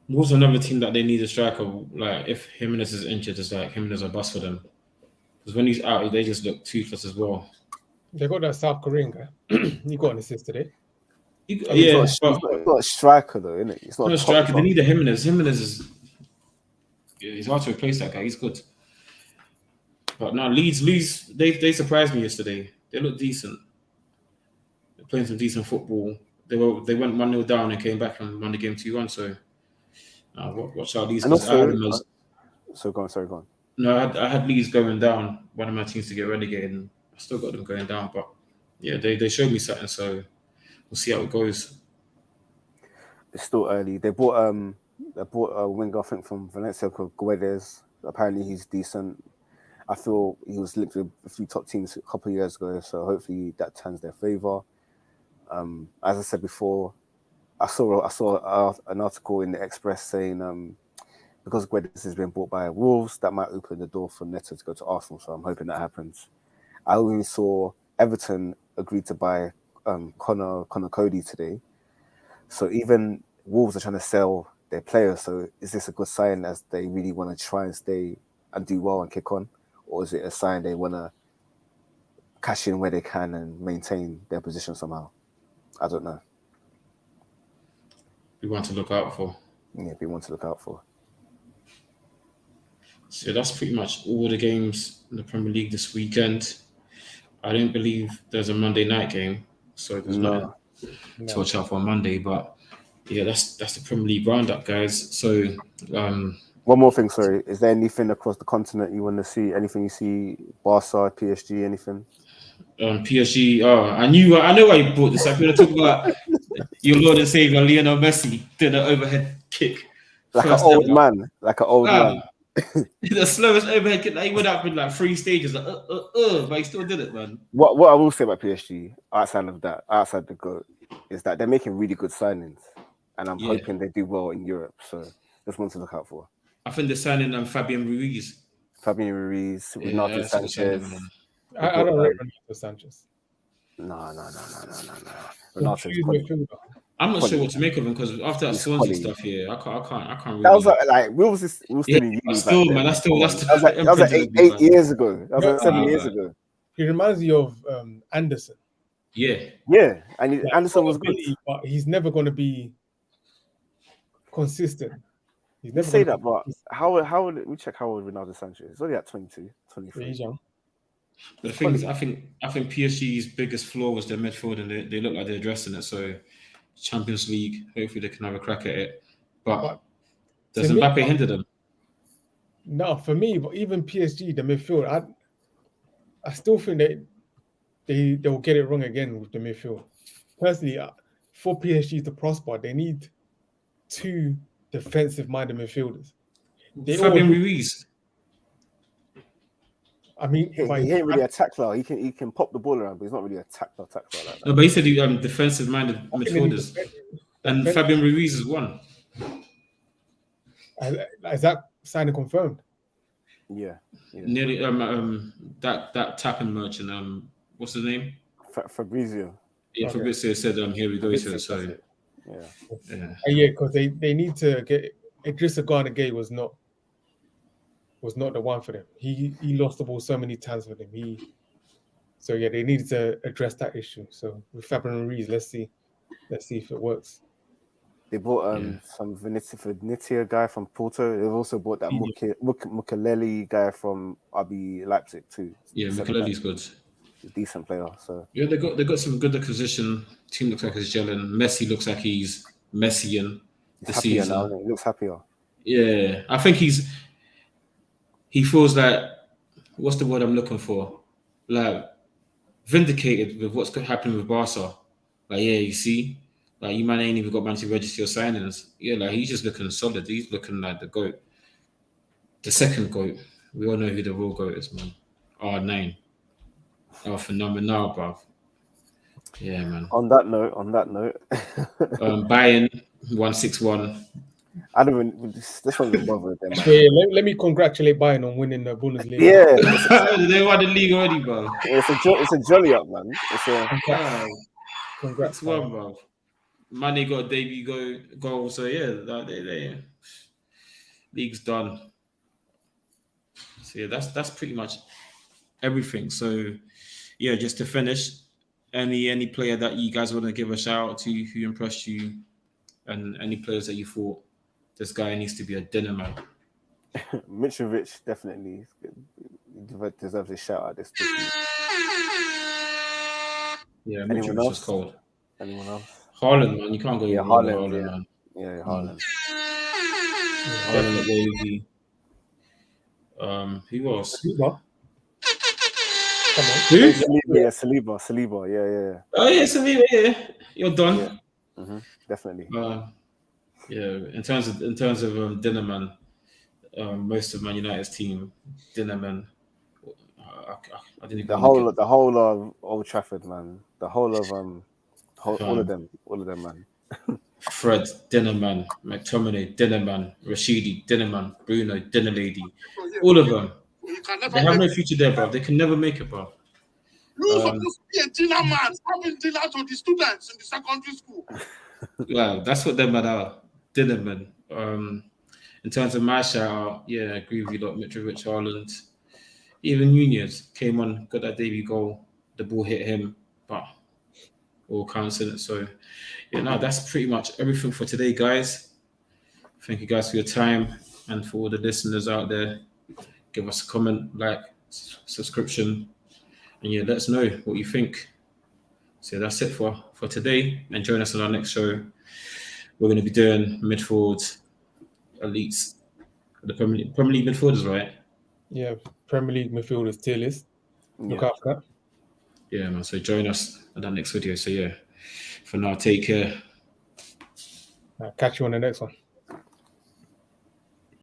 A: Wolves are another team that they need a striker. Like if Jimenez is injured, it's like Jimenez a bust for them. Because when he's out, they just look toothless as well.
B: They got that South Korean guy. He got an assist today.
C: He's
A: Yeah, but
C: not a striker though, isn't it? It's not
A: no
C: a top.
A: striker. They need a Jimenez. Jimenez is it's hard to replace that guy. He's good. But no, Leeds, they surprised me yesterday. They looked decent. They're playing some decent football. They went 1-0 down and came back and won the game 2-1. So watch out Leeds.
C: And
A: I had them
C: also, sorry, go on.
A: No, I had Leeds going down. One of my teams to get relegated, and I still got them going down. But yeah, they showed me something. So we'll see how it goes.
C: It's still early. They bought a winger, I think, from Valencia called Guedes. Apparently, he's decent. I feel he was linked with a few top teams a couple of years ago, so hopefully that turns their favour. As I said before, I saw an article in the Express saying because Guedes has been bought by Wolves, that might open the door for Neto to go to Arsenal. So I'm hoping that happens. I only saw Everton agreed to buy Connor Cody today. So even Wolves are trying to sell their players. So is this a good sign as they really want to try and stay and do well and kick on? Or is it a sign they want to cash in where they can and maintain their position somehow? I don't know.
A: We want to look out for.
C: Yeah, we want to look out for.
A: So that's pretty much all the games in the Premier League this weekend. I don't believe there's a Monday night game, so there's nothing to watch out for on Monday. But yeah, that's the Premier League roundup, guys. So
C: one more thing, sorry. Is there anything across the continent you want to see? Anything you see? Barca, PSG, anything?
A: PSG. I know why you brought this up. You're gonna talk about your Lord and Savior Lionel Messi did an overhead kick.
C: Like an old man.
A: The slowest overhead kick. He went up in like 3 stages, but he still did it, man.
C: What I will say about PSG, outside the goal, is that they're making really good signings, and I'm hoping they do well in Europe. So just one to look out for.
A: I think they're signing Fabian Ruiz,
C: Renato Sanchez.
B: I don't rate Renato Sanchez.
C: No. Renato.
A: I'm not sure what to make of him because after that Swansea stuff here, I can't really.
C: That was like Will was still in uni.
A: Still, man, that's
C: that was like 8 years ago. That was like 7 years ago.
B: He reminds me of Anderson.
A: Yeah,
C: and Anderson was good,
B: but he's never going to be consistent. He's never
C: say that, but how old? We check how old Ronaldo Sanchez is. He's only at 22, 23.
B: He's young.
A: The thing is, I think PSG's biggest flaw was their midfield, and they look like they're addressing it. So, Champions League, hopefully they can have a crack at it. But does Mbappe hinder them?
B: No, for me, but even PSG, the midfield, I still think they'll get it wrong again with the midfield. Personally, for PSG to prosper, they need 2 defensive-minded midfielders.
A: Fabian Ruiz.
B: I mean,
C: he ain't really a tackler. He can pop the ball around, but he's not really a tackler like that.
A: No, but he said defensive-minded midfielders, and Fabian Ruiz is one.
B: Is that signing confirmed?
C: Yeah.
A: Nearly that tapping merchant. What's his name?
C: Fabrizio.
A: Yeah, okay. Fabrizio said here we go. So
B: yeah, because they need to get Idrissa Gana Gueye was not the one for them. He lost the ball so many times for them. They needed to address that issue. So with Fabian Ruiz, let's see if it works.
C: They bought some Venezia guy from Porto. They've also bought that Mukelele guy from RB Leipzig too.
A: Yeah, Mukelele's good.
C: A decent player. So
A: yeah, they got some good acquisition. Team looks like it's gelling. Messi looks like he's Messian this season.
C: Now, he looks happier.
A: Yeah, I think he feels like, what's the word I'm looking for? Like vindicated with what's happening with Barca. Like, yeah, you see, like you might ain't even got man to register your signings. Yeah, like he's just looking solid. He's looking like the GOAT. The second GOAT. We all know who the real GOAT is, man. R9. Oh, phenomenal, bruv. Yeah, man.
C: On that note.
A: Bayern 161.
C: I don't even. This one doesn't bother them.
B: Let me congratulate Bayern on winning the Bundesliga.
C: Yeah,
A: they won the league already, bro.
C: It's a jolly up, man.
B: Congrats,
A: one, bro. Mane got a debut goal, so yeah, they league's done. So yeah, that's pretty much everything. So yeah, just to finish, any player that you guys want to give a shout out to who impressed you, and any players that you thought this guy needs to be a dinner man.
C: Mitrovic definitely deserves a shout out this week.
A: Yeah,
C: Anyone
A: Mitrovic
C: else?
A: was cold.
C: Anyone else?
A: Haaland, man, you can't go wrong with Haaland, man.
C: Yeah, Haaland.
A: Haaland, wavy. Who else?
B: Saliba. Come on.
A: Who?
C: Saliba. Yeah.
A: Oh yeah, Saliba. Yeah, you're done.
C: Yeah. Definitely.
A: Yeah. In terms of Dinnerman, most of Man United's team, Dinnerman. I didn't even
C: the whole of Old Trafford, man. The whole of all of them, man.
A: Fred, Dinnerman, McTominay, Dinnerman, Rashidi, Dinnerman, Bruno, Dinner Lady, all of them. They have no future there, bro. They can never make it, bro.
D: You're supposed to be a dinner man, having dinner to the students in the secondary school.
A: Yeah, that's what them are, Dinnerman. In terms of my shout out, yeah, I agree with you, lot. Mitrovic, Haaland, even Nunez came on, got that debut goal. The ball hit him, but all counts in it. So, yeah, no, that's pretty much everything for today, guys. Thank you guys for your time, and for all the listeners out there. Give us a comment, like, subscription, and yeah, let us know what you think. So that's it for today, and join us on our next show. We're going to be doing midfield elites, the Premier League midfielders, right?
B: Yeah, Premier League midfielders tier list. Look out for that.
A: Yeah, man. So join us on that next video. So yeah, for now, take care.
B: Catch you on the next one.